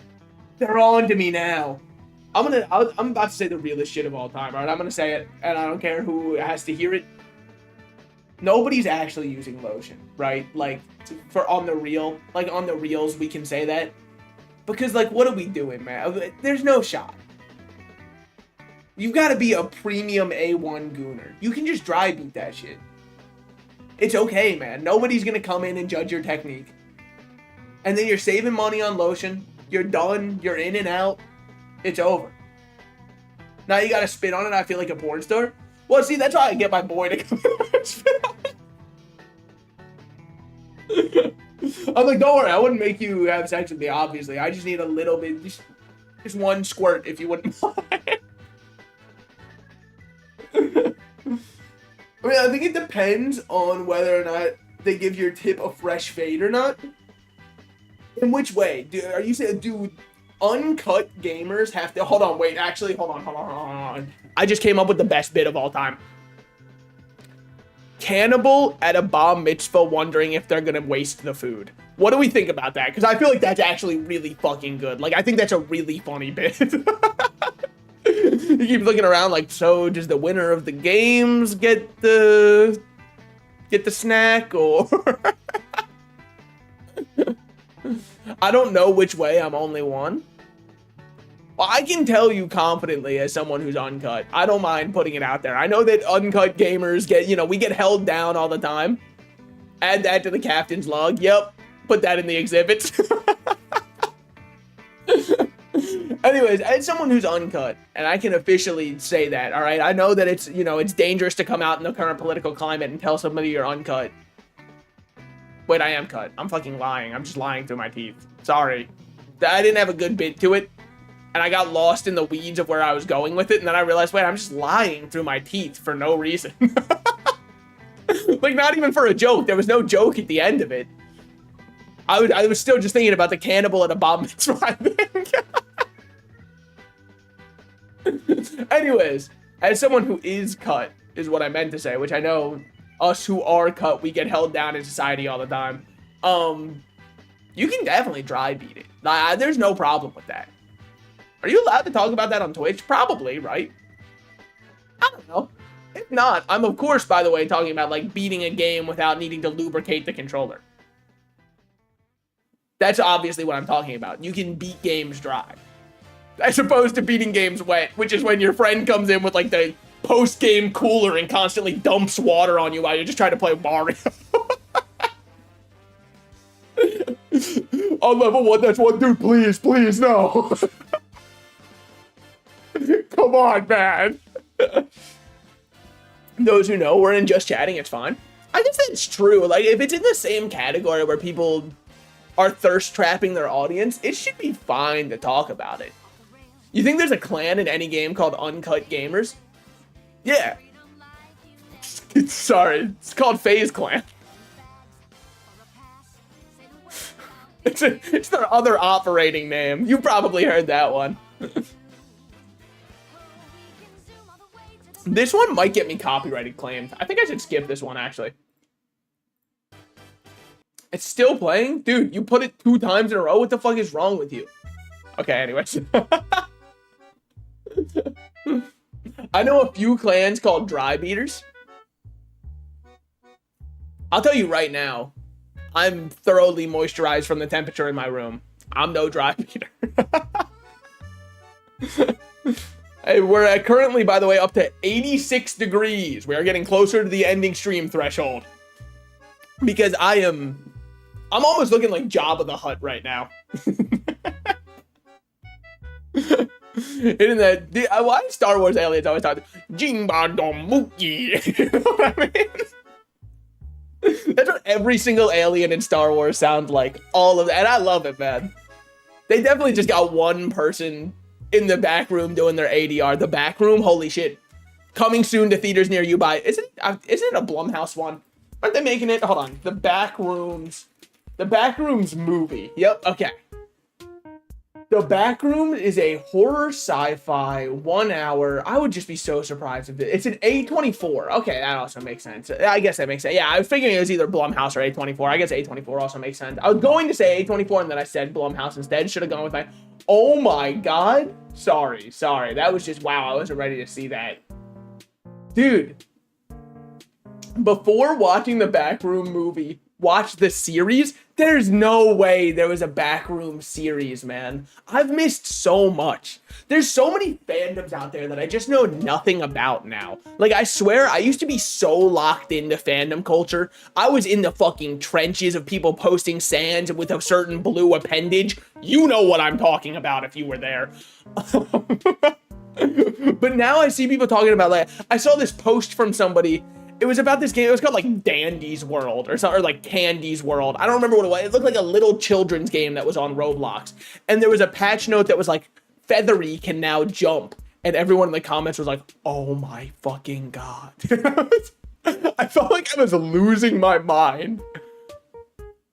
They're on to me now. I'm about to say the realest shit of all time, all right? I'm going to say it, and I don't care who has to hear it. Nobody's actually using lotion, right? Like, for on the real, like on the reels, we can say that. Because, like, what are we doing, man? There's no shot. You've got to be a premium A1 gooner. You can just dry beat that shit. It's okay, man. Nobody's going to come in and judge your technique. And then you're saving money on lotion. You're done. You're in and out. It's over. Now you got to spit on it. I feel like a porn star. Well, see, that's why I get my boy to come and spit on it. I'm like, don't worry. I wouldn't make you have sex with me, obviously. I just need a little bit. Just one squirt, if you wouldn't mind. I mean, I think it depends on whether or not they give your tip a fresh fade or not. In which way? Are you saying, do uncut gamers have to... Hold on, wait, actually, hold on. I just came up with the best bit of all time. Cannibal at a bar mitzvah wondering if they're gonna waste the food. What do we think about that? Because I feel like that's actually really fucking good. Like, I think that's a really funny bit. He keeps looking around like, so does the winner of the games get the snack, or... I don't know which way. I'm only one. Well, I can tell you confidently as someone who's uncut. I don't mind putting it out there. I know that uncut gamers get, you know, we get held down all the time. Add that to the captain's log. Yep. Put that in the exhibits. Anyways, as someone who's uncut, and I can officially say that, all right? I know that it's, you know, it's dangerous to come out in the current political climate and tell somebody you're uncut. Wait, I am cut. I'm fucking lying. I'm just lying through my teeth. Sorry. I didn't have a good bit to it. And I got lost in the weeds of where I was going with it. And then I realized, wait, I'm just lying through my teeth for no reason. Like, not even for a joke. There was no joke at the end of it. I was still just thinking about the cannibal at a bar mitzvah, I think. Anyways, as someone who is cut, is what I meant to say, which I know us who are cut, we get held down in society all the time. You can definitely dry beat it. There's no problem with that. Are you allowed to talk about that on Twitch? Probably, right? I don't know. If not, I'm of course, by the way, talking about like beating a game without needing to lubricate the controller. That's obviously what I'm talking about. You can beat games dry. As opposed to beating games wet, which is when your friend comes in with like the post-game cooler and constantly dumps water on you while you're just trying to play Mario. On level 1, that's one dude, please, no. Come on, man. Those who know, we're in just chatting, it's fine. I guess that's true. Like, if it's in the same category where people are thirst trapping their audience, it should be fine to talk about it. You think there's a clan in any game called Uncut Gamers? Yeah. Sorry, it's called FaZe Clan. It's their other operating name. You probably heard that one. This one might get me copyrighted claimed. I think I should skip this one, actually. It's still playing? Dude, you put it 2 times in a row? What the fuck is wrong with you? Okay, anyways. I know a few clans called Dry Beaters. I'll tell you right now, I'm thoroughly moisturized from the temperature in my room. I'm no Dry Beater. Hey, we're currently, by the way, up to 86 degrees. We are getting closer to the ending stream threshold. Because I'm almost looking like Jabba the Hutt right now. Hitting that, why Star Wars aliens always talk Jingba Domuki? You know what I mean? That's what every single alien in Star Wars sounds like. All of that, and I love it, man. They definitely just got one person in the back room doing their ADR. The back room, holy shit. Coming soon to theaters near you by, isn't it a Blumhouse one? Aren't they making it? Hold on. The Backrooms movie. Yep, okay. The Backroom is a horror sci-fi 1 hour. I would just be so surprised if it's an A24. Okay, that also makes sense. I guess that makes sense. Yeah, I was figuring it was either Blumhouse or A24. I guess A24 also makes sense. I was going to say A24 and then I said Blumhouse instead. Should have gone with my... Oh my god. Sorry. That was just... Wow, I wasn't ready to see that. Dude. Before watching the Backroom movie, watch the series, there's no way there was a Backroom series, man. I've missed so much. There's so many fandoms out there that I just know nothing about now. Like, I swear, I used to be so locked into fandom culture. I was in the fucking trenches of people posting sands with a certain blue appendage. You know what I'm talking about if you were there. But now I see people talking about, like, I saw this post from somebody. It was about this game. It was called like Dandy's World or something, or like Candy's World. I don't remember what it was. It looked like a little children's game that was on Roblox. And there was a patch note that was like, Feathery can now jump. And everyone in the comments was like, oh my fucking god. I felt like I was losing my mind.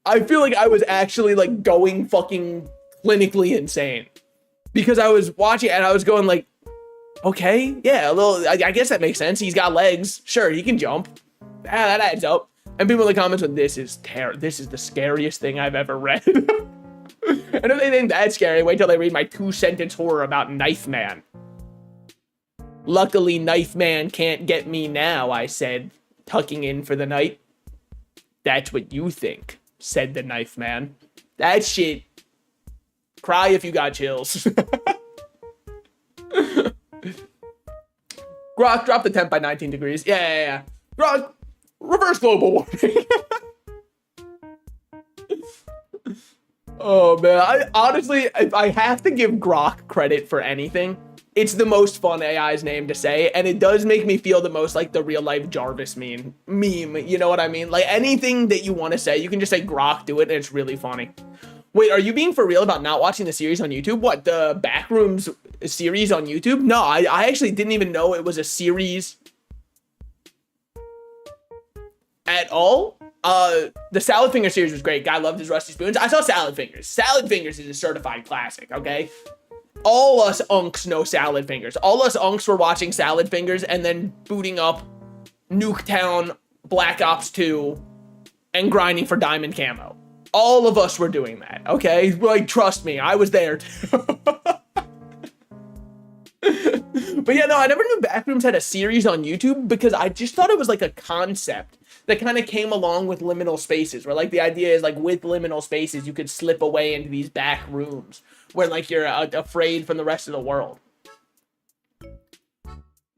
I feel like I was actually like going fucking clinically insane because I was watching and I was going like, okay, yeah, a little, I guess that makes sense. He's got legs. Sure, he can jump. That adds up. And people in the comments went, this is the scariest thing I've ever read. And if they think that's scary, wait till they read my 2-sentence horror about Knife Man. Luckily, Knife Man can't get me now, I said, tucking in for the night. That's what you think, said the Knife Man. That shit. Cry if you got chills. Grok, drop the temp by 19 degrees. Yeah. Grok, reverse global warming. Oh, man. I honestly, if I have to give Grok credit for anything, it's the most fun AI's name to say, and it does make me feel the most like the real-life Jarvis meme. You know what I mean? Like, anything that you want to say, you can just say Grok, do it, and it's really funny. Wait, are you being for real about not watching the series on YouTube? What, the Backrooms series on YouTube? No, I actually didn't even know it was a series at all. The Salad Finger series was great. Guy loved his Rusty Spoons. I saw Salad Fingers. Salad Fingers is a certified classic, okay? All us unks know Salad Fingers. All us unks were watching Salad Fingers and then booting up Nuketown, Black Ops 2, and grinding for Diamond Camo. All of us were doing that, okay? Like, trust me, I was there too. But yeah, no, I never knew Backrooms had a series on YouTube because I just thought it was like a concept that kind of came along with liminal spaces, where like the idea is like with liminal spaces, you could slip away into these back rooms where like you're afraid from the rest of the world.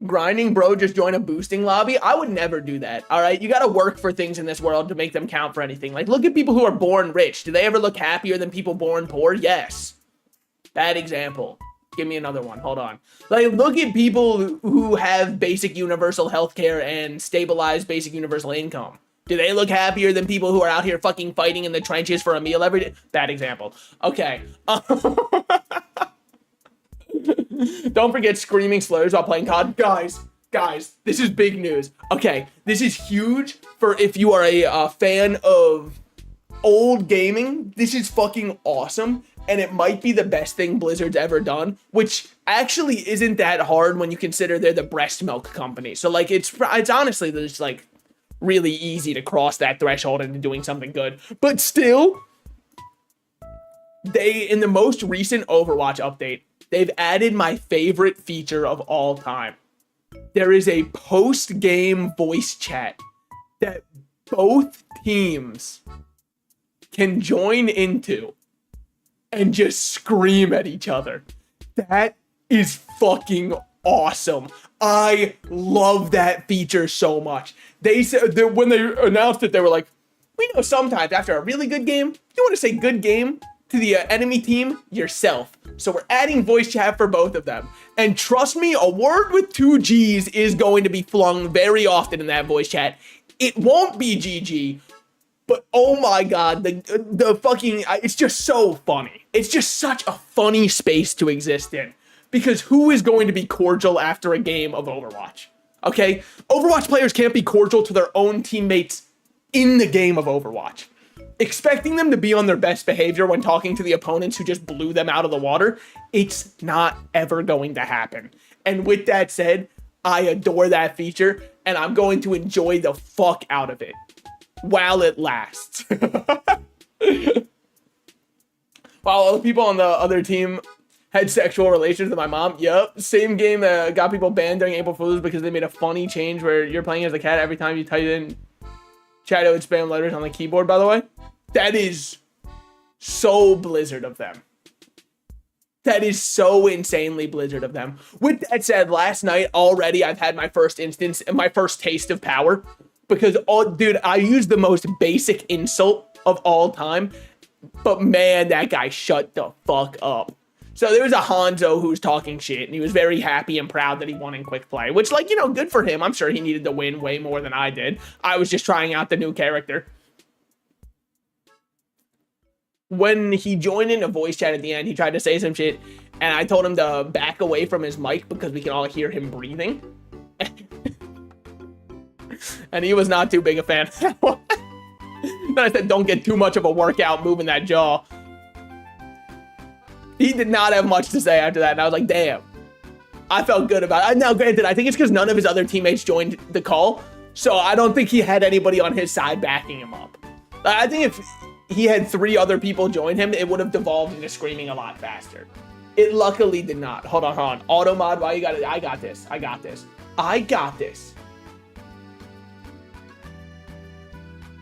Grinding, bro, just join a boosting lobby. I would never do that, all right? You got to work for things in this world to make them count for anything. Like, look at people who are born rich. Do they ever look happier than people born poor? Yes. Bad example. Give me another one. Hold on. Like, look at people who have basic universal healthcare and stabilized basic universal income. Do they look happier than people who are out here fucking fighting in the trenches for a meal every day? Bad example. Okay. Don't forget screaming slurs while playing COD. Guys, this is big news. Okay, this is huge for if you are a fan of old gaming. This is fucking awesome. And it might be the best thing Blizzard's ever done, which actually isn't that hard when you consider they're the breast milk company. So like, it's honestly just like really easy to cross that threshold into doing something good. But still, in the most recent Overwatch update, they've added my favorite feature of all time. There is a post-game voice chat that both teams can join into and just scream at each other. That is fucking awesome. I love that feature so much. They said that when they announced it, they were like, we know sometimes after a really good game, you want to say good game to the enemy team yourself. So we're adding voice chat for both of them. And trust me, a word with 2 G's is going to be flung very often in that voice chat. It won't be GG, but oh my god, the fucking, it's just so funny. It's just such a funny space to exist in. Because who is going to be cordial after a game of Overwatch? Okay? Overwatch players can't be cordial to their own teammates in the game of Overwatch. Expecting them to be on their best behavior when talking to the opponents who just blew them out of the water, it's not ever going to happen. And with that said, I adore that feature, and I'm going to enjoy the fuck out of it while it lasts. While other people on the other team had sexual relations with my mom. Yup, same game that got people banned during April Fools because they made a funny change where you're playing as a cat every time you type in chat, it would spam letters on the keyboard, by the way. That is so Blizzard of them. That is so insanely Blizzard of them. With that said, last night already I've had my first instance and my first taste of power. Because, oh, dude, I used the most basic insult of all time. But man, that guy shut the fuck up. So there was a Hanzo who was talking shit, and he was very happy and proud that he won in quick play. Which, like, you know, good for him. I'm sure he needed to win way more than I did. I was just trying out the new character. When he joined in a voice chat at the end, he tried to say some shit, and I told him to back away from his mic because we can all hear him breathing. And he was not too big a fan of that one. Then I said, don't get too much of a workout moving that jaw. He did not have much to say after that, and I was like, damn. I felt good about it. Now, granted, I think it's because none of his other teammates joined the call, so I don't think he had anybody on his side backing him up. I think if he had 3 other people join him, it would have devolved into screaming a lot faster. It luckily did not. Hold on. Auto mod, why you got it? I got this.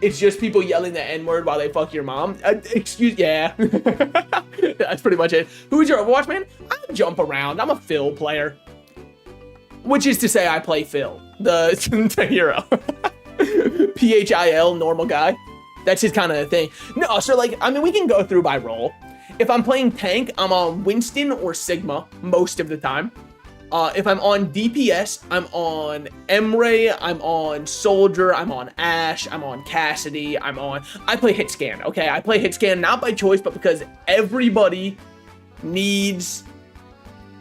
It's just people yelling the N-word while they fuck your mom. Yeah. That's pretty much it. Who's your Overwatch man? I jump around. I'm a Phil player. Which is to say I play Phil, the hero. Phil, normal guy. That's his kind of thing. No, so like, I mean, we can go through by role. If I'm playing tank, I'm on Winston or Sigma most of the time. If I'm on DPS, I'm on Emre, I'm on Soldier, I'm on Ashe, I'm on Cassidy, I play hit scan, okay? I play hit scan not by choice, but because everybody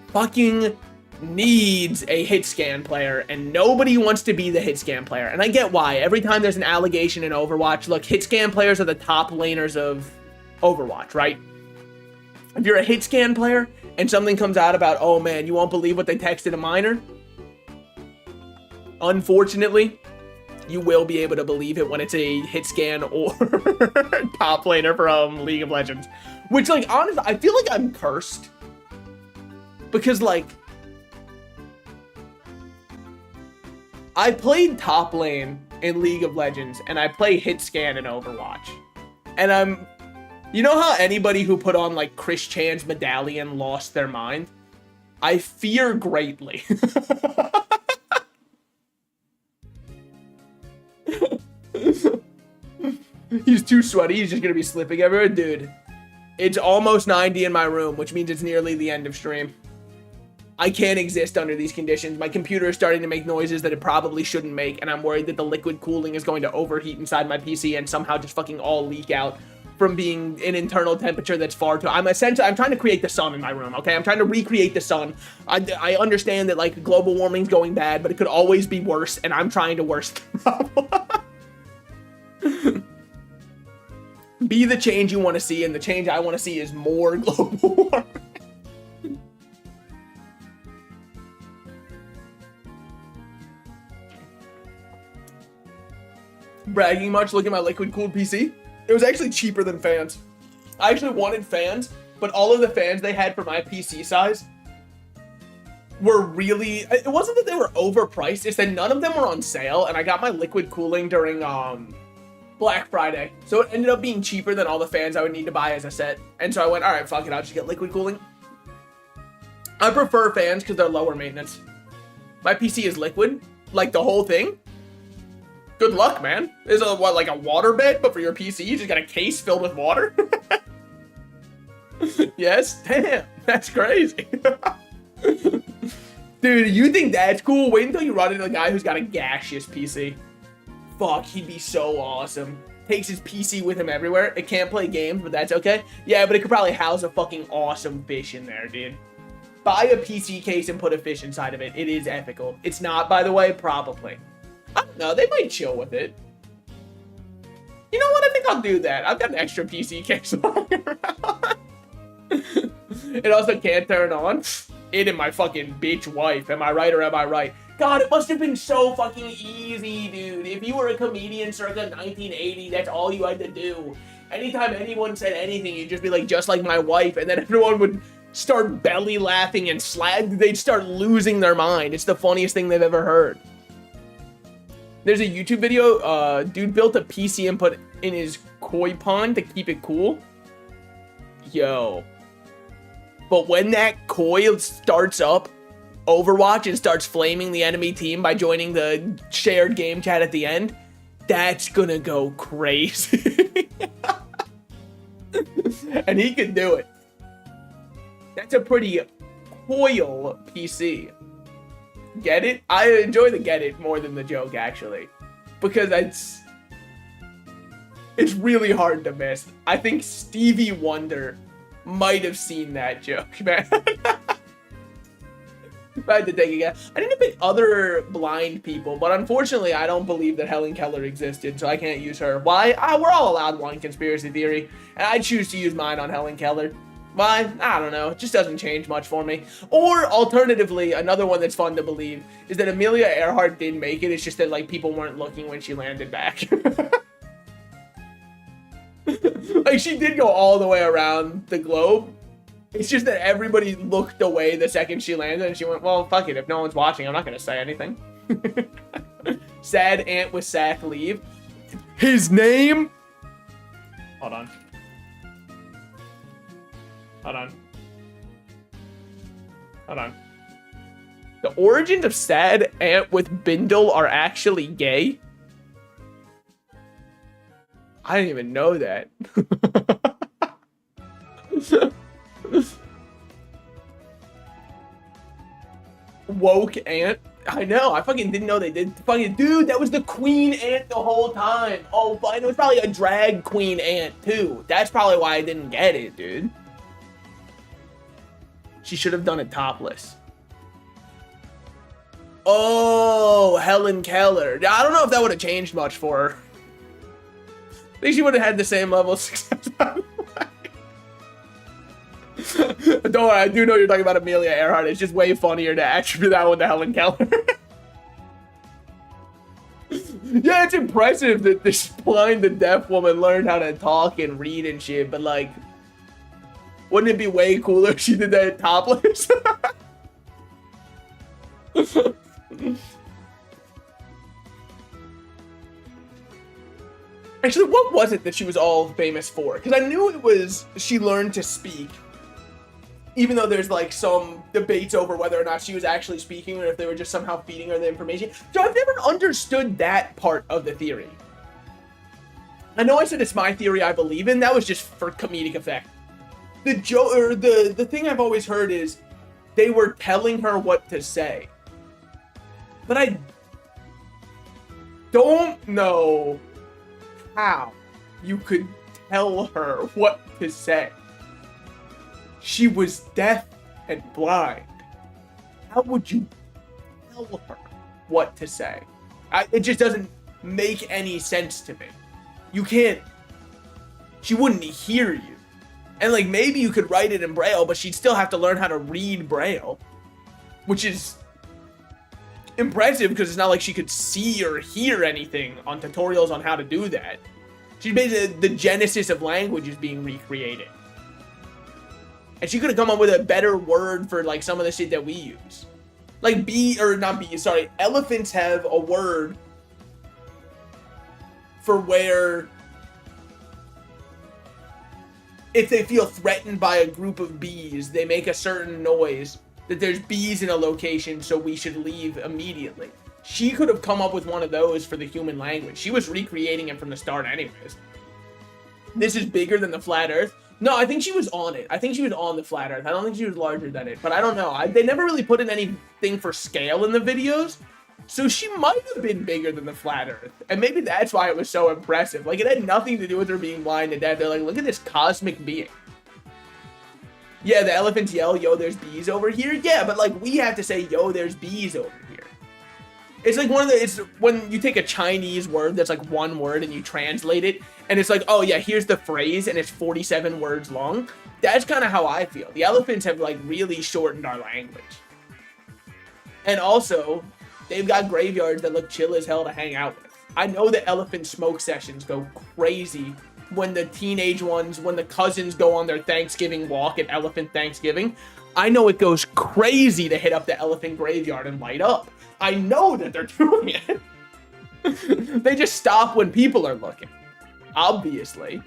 fucking needs a hit scan player, and nobody wants to be the hit scan player. And I get why. Every time there's an allegation in Overwatch, look, hit scan players are the top laners of Overwatch, right? If you're a hit scan player and something comes out about, oh man, you won't believe what they texted a minor, unfortunately, you will be able to believe it when it's a hit scan or top laner from League of Legends. Which, like, honestly, I feel like I'm cursed. Because, like, I played top lane in League of Legends, and I play hit scan in Overwatch. And you know how anybody who put on, like, Chris Chan's medallion lost their mind? I fear greatly. He's too sweaty, he's just gonna be slipping everywhere. Dude, it's almost 90 in my room, which means it's nearly the end of stream. I can't exist under these conditions. My computer is starting to make noises that it probably shouldn't make, and I'm worried that the liquid cooling is going to overheat inside my PC and somehow just fucking all leak out from being an internal temperature that's far too... I'm trying to create the sun in my room, okay? I'm trying to recreate the sun. I understand that, like, global warming's going bad, but it could always be worse, and I'm trying to worse the problem. Be the change you want to see, and the change I want to see is more global warming. Bragging much? Look at my liquid cooled PC. It was actually cheaper than fans. I actually wanted fans, but all of the fans they had for my PC size were really... It wasn't that they were overpriced, it's that none of them were on sale, and I got my liquid cooling during Black Friday. So it ended up being cheaper than all the fans I would need to buy as a set. And so I went, alright, fuck it, I'll just get liquid cooling. I prefer fans because they're lower maintenance. My PC is liquid, like the whole thing. Good luck, man. This is what, like a water bed, but for your PC, you just got a case filled with water? Yes? Damn, that's crazy. Dude, you think that's cool? Wait until you run into a guy who's got a gaseous PC. Fuck, he'd be so awesome. Takes his PC with him everywhere. It can't play games, but that's okay. Yeah, but it could probably house a fucking awesome fish in there, dude. Buy a PC case and put a fish inside of it. It is ethical. It's not, by the way, probably. I don't know, they might chill with it. You know what, I think I'll do that. I've got an extra PC case lying around. It also can't turn on. It and my fucking bitch wife. Am I right or am I right? God, it must have been so fucking easy, dude. If you were a comedian circa 1980, that's all you had to do. Anytime anyone said anything, you'd just be like, just like my wife, and then everyone would start belly laughing and they'd start losing their mind. It's the funniest thing they've ever heard. There's a YouTube video, dude built a PC and put in his koi pond to keep it cool. Yo. But when that koi starts up Overwatch and starts flaming the enemy team by joining the shared game chat at the end, that's gonna go crazy. And he can do it. That's a pretty coil PC. Get it? I enjoy the get it more than the joke, actually. Because it's really hard to miss. I think Stevie Wonder might have seen that joke, man. I had to take a guess. I need to pick other blind people, but unfortunately, I don't believe that Helen Keller existed, so I can't use her. Why? We're all allowed one conspiracy theory, and I choose to use mine on Helen Keller. Why? I don't know. It just doesn't change much for me. Or alternatively, another one that's fun to believe is that Amelia Earhart did make it. It's just that like people weren't looking when she landed back. Like she did go all the way around the globe. It's just that everybody looked away the second she landed, and she went, well, fuck it. If no one's watching, I'm not going to say anything. Sad ant with sack leave. His name? Hold on. The origins of sad ant with bindle are actually gay? I didn't even know that. Woke ant. I know. I fucking didn't know they did. Fucking dude, that was the queen ant the whole time. Oh, fine. It was probably a drag queen ant too. That's probably why I didn't get it, dude. She should have done it topless. Oh, Helen Keller. I don't know if that would have changed much for her. I think she would have had the same level of success. Don't worry, I do know you're talking about Amelia Earhart. It's just way funnier to attribute that one to Helen Keller. Yeah, it's impressive that this blind and deaf woman learned how to talk and read and shit, but like, wouldn't it be way cooler if she did that topless? Actually, what was it that she was all famous for? Because I knew it was she learned to speak. Even though there's like some debates over whether or not she was actually speaking or if they were just somehow feeding her the information. So I've never understood that part of the theory. I know I said it's my theory I believe in. That was just for comedic effect. The thing I've always heard is they were telling her what to say. But I don't know how you could tell her what to say. She was deaf and blind. How would you tell her what to say? It just doesn't make any sense to me. You can't. She wouldn't hear you. And like maybe you could write it in Braille, but she'd still have to learn how to read Braille, which is impressive because it's not like she could see or hear anything on tutorials on how to do that. She's basically the genesis of language is being recreated. And she could have come up with a better word for like some of the shit that we use. Like elephants have a word for where if they feel threatened by a group of bees, they make a certain noise that there's bees in a location, so we should leave immediately. She could have come up with one of those for the human language. She was recreating it from the start anyways. This is bigger than the flat earth. No, I think she was on it. I think she was on the flat earth. I don't think she was larger than it, but I don't know. They never really put in anything for scale in the videos, so she might have been bigger than the flat earth. And maybe that's why it was so impressive. Like, it had nothing to do with her being blind and deaf. They're like, look at this cosmic being. Yeah, the elephants yell, yo, there's bees over here. Yeah, but like, we have to say, yo, there's bees over here. It's like it's when you take a Chinese word that's like one word and you translate it, and it's like, oh yeah, here's the phrase, and it's 47 words long. That's kind of how I feel. The elephants have like really shortened our language. And also, they've got graveyards that look chill as hell to hang out with. I know the elephant smoke sessions go crazy when the teenage ones, when the cousins go on their Thanksgiving walk at Elephant Thanksgiving. I know it goes crazy to hit up the elephant graveyard and light up. I know that they're doing it. They just stop when people are looking. Obviously.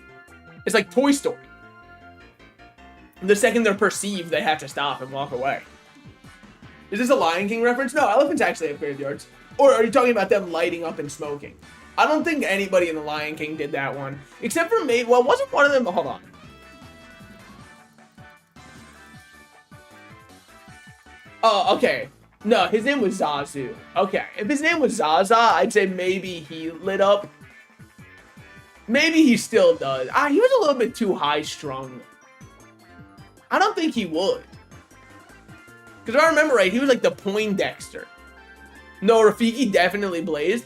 It's like Toy Story. The second they're perceived, they have to stop and walk away. Is this a Lion King reference? No, elephants actually have graveyards. Or are you talking about them lighting up and smoking? I don't think anybody in the Lion King did that one. Except for me. Well, wasn't one of them... Hold on. Oh, okay. No, his name was Zazu. Okay, if his name was Zaza, I'd say maybe he lit up. Maybe he still does. He was a little bit too high-strung. I don't think he would. Because I remember right, he was like the Poindexter. No, Rafiki definitely blazed.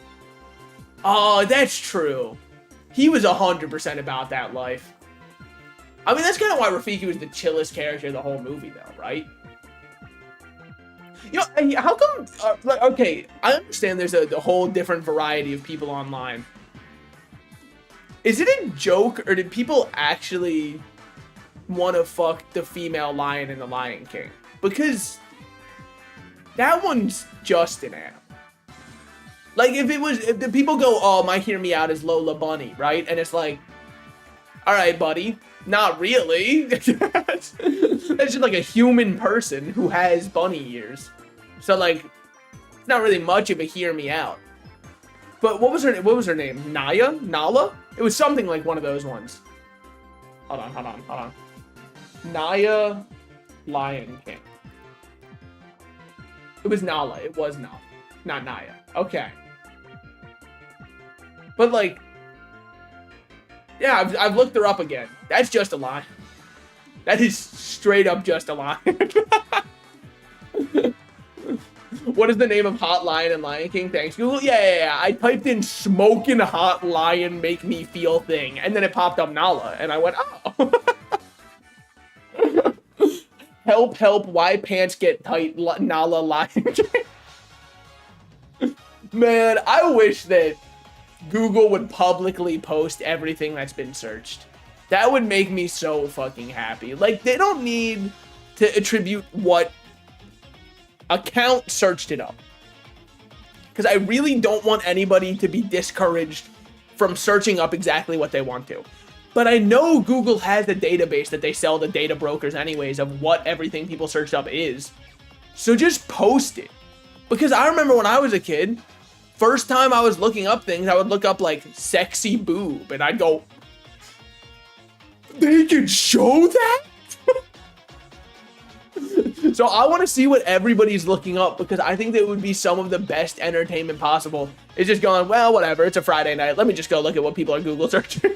Oh, that's true. He was 100% about that life. I mean, that's kind of why Rafiki was the chillest character of the whole movie, though, right? You know, how come, like, okay, I understand there's a whole different variety of people online. Is it a joke, or did people actually want to fuck the female lion in The Lion King? Because that one's just an animal. Like, if the people go, oh, my Hear Me Out is Lola Bunny, right? And it's like, all right, buddy, not really. That's just like a human person who has bunny ears. So, like, it's not really much of a Hear Me Out. But what was her name? Nala? It was something like one of those ones. Hold on. Naya Lion King. It was Nala. It was Nala. Not Naya. Okay. But, like, yeah, I've looked her up again. That's just a lie. That is straight up just a lie. What is the name of Hot Lion and Lion King? Thanks, Google. Yeah. I typed in smoking hot lion make me feel thing, and then it popped up Nala, and I went, oh. Help, why pants get tight, Nala Lion King. Man, I wish that Google would publicly post everything that's been searched. That would make me so fucking happy. Like, they don't need to attribute what account searched it up. Because I really don't want anybody to be discouraged from searching up exactly what they want to. But I know Google has a database that they sell to data brokers anyways of what everything people searched up is. So just post it. Because I remember when I was a kid, first time I was looking up things, I would look up like sexy boob and I'd go, they can show that? So I want to see what everybody's looking up, because I think that would be some of the best entertainment possible. It's just going, well, whatever, it's a Friday night. Let me just go look at what people are Google searching.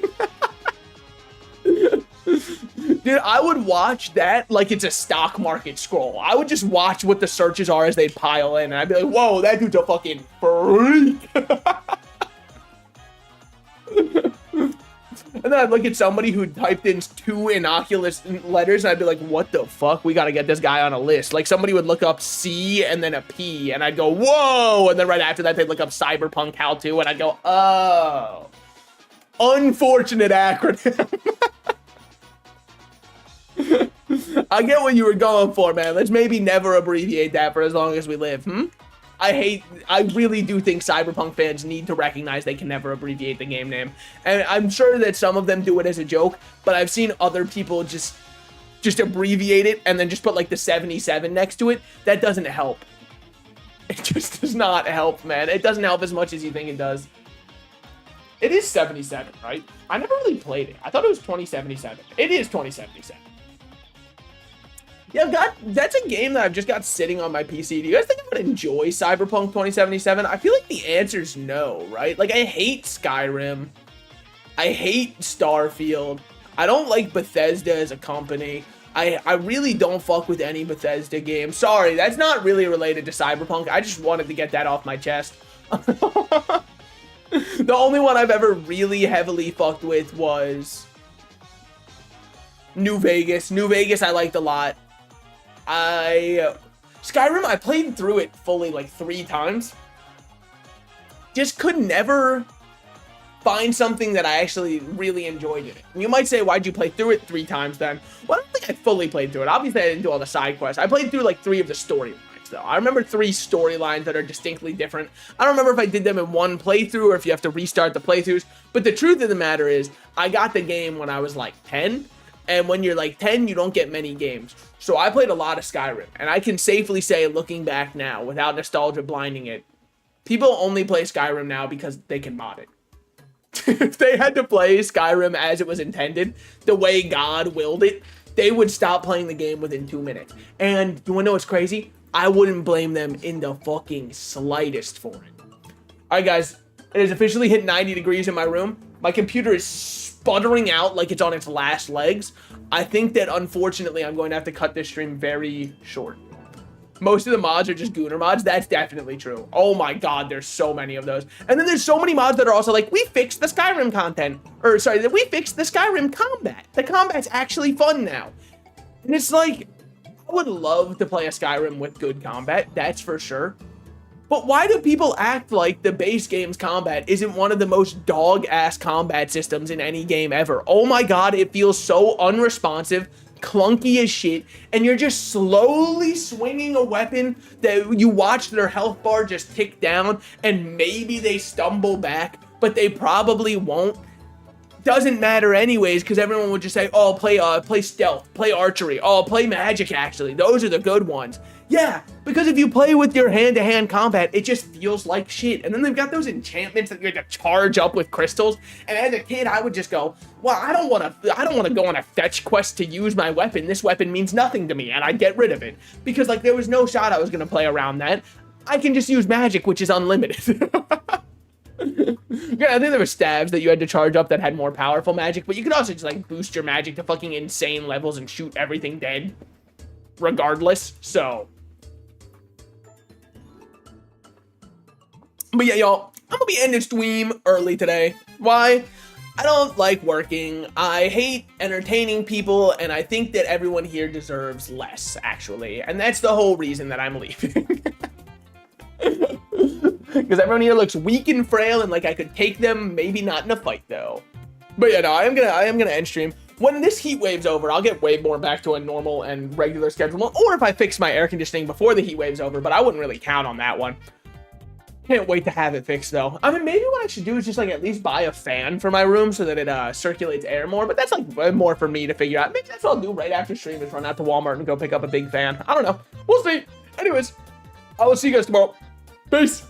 Dude, I would watch that like it's a stock market scroll. I would just watch what the searches are as they pile in, and I'd be like, whoa, that dude's a fucking freak. And then I'd look at somebody who typed in 2 innocuous letters, and I'd be like, what the fuck? We gotta get this guy on a list. Like, somebody would look up C and then a P, and I'd go, whoa! And then right after that, they'd look up Cyberpunk How To, and I'd go, oh. Unfortunate acronym. I get what you were going for, man. Let's maybe never abbreviate that for as long as we live, I really do think Cyberpunk fans need to recognize they can never abbreviate the game name. And I'm sure that some of them do it as a joke, but I've seen other people just abbreviate it and then just put like the 77 next to it. That doesn't help. It just does not help, man. It doesn't help as much as you think it does. It is 77, right? I never really played it. I thought it was 2077. It is 2077. Yeah, that's a game that I've just got sitting on my PC. Do you guys think I would enjoy Cyberpunk 2077? I feel like the answer's no, right? Like, I hate Skyrim. I hate Starfield. I don't like Bethesda as a company. I really don't fuck with any Bethesda game. Sorry, that's not really related to Cyberpunk. I just wanted to get that off my chest. The only one I've ever really heavily fucked with was New Vegas. New Vegas I liked a lot. Skyrim, I played through it fully like 3 times. Just could never find something that I actually really enjoyed in it. And you might say, why'd you play through it 3 times then? Well, I don't think I fully played through it. Obviously, I didn't do all the side quests. I played through like 3 of the storylines, though. I remember 3 storylines that are distinctly different. I don't remember if I did them in one playthrough or if you have to restart the playthroughs. But the truth of the matter is, I got the game when I was like 10. And when you're like 10, you don't get many games. So I played a lot of Skyrim. And I can safely say, looking back now, without nostalgia blinding it, people only play Skyrim now because they can mod it. If they had to play Skyrim as it was intended, the way God willed it, they would stop playing the game within 2 minutes. And you wanna know what's crazy? I wouldn't blame them in the fucking slightest for it. Alright guys, it has officially hit 90 degrees in my room. My computer is sputtering out like it's on its last legs. I think that unfortunately I'm going to have to cut this stream very short. Most of the mods are just Gooner mods. That's definitely true. Oh my god, there's so many of those. And then there's so many mods that are also like, we fixed the Skyrim content. Or sorry, that we fixed the Skyrim combat. The combat's actually fun now. And it's like, I would love to play a Skyrim with good combat, that's for sure. But why do people act like the base game's combat isn't one of the most dog-ass combat systems in any game ever? Oh my god, it feels so unresponsive, clunky as shit, and you're just slowly swinging a weapon that you watch their health bar just tick down, and maybe they stumble back, but they probably won't. Doesn't matter anyways, because everyone would just say, oh, play stealth, play archery, oh, play magic, actually. Those are the good ones. Yeah, because if you play with your hand-to-hand combat, it just feels like shit. And then they've got those enchantments that you have to charge up with crystals. And as a kid, I would just go, well, I don't want to go on a fetch quest to use my weapon. This weapon means nothing to me, and I'd get rid of it. Because, like, there was no shot I was going to play around that. I can just use magic, which is unlimited. Yeah, I think there were stabs that you had to charge up that had more powerful magic, but you could also just, like, boost your magic to fucking insane levels and shoot everything dead regardless, so. But yeah, y'all, I'm gonna be ending stream early today. Why? I don't like working. I hate entertaining people, and I think that everyone here deserves less, actually. And that's the whole reason that I'm leaving. Because everyone here looks weak and frail, and like I could take them, maybe not in a fight though. But yeah, no, I am gonna end stream. When this heat wave's over, I'll get way more back to a normal and regular schedule. Or if I fix my air conditioning before the heat wave's over, but I wouldn't really count on that one. Can't wait to have it fixed though. I mean, maybe what I should do is just like at least buy a fan for my room so that it circulates air more, but that's like more for me to figure out. Maybe that's what I'll do right after stream is run out to Walmart and go pick up a big fan. I don't know. We'll see. Anyways, I will see you guys tomorrow. Peace.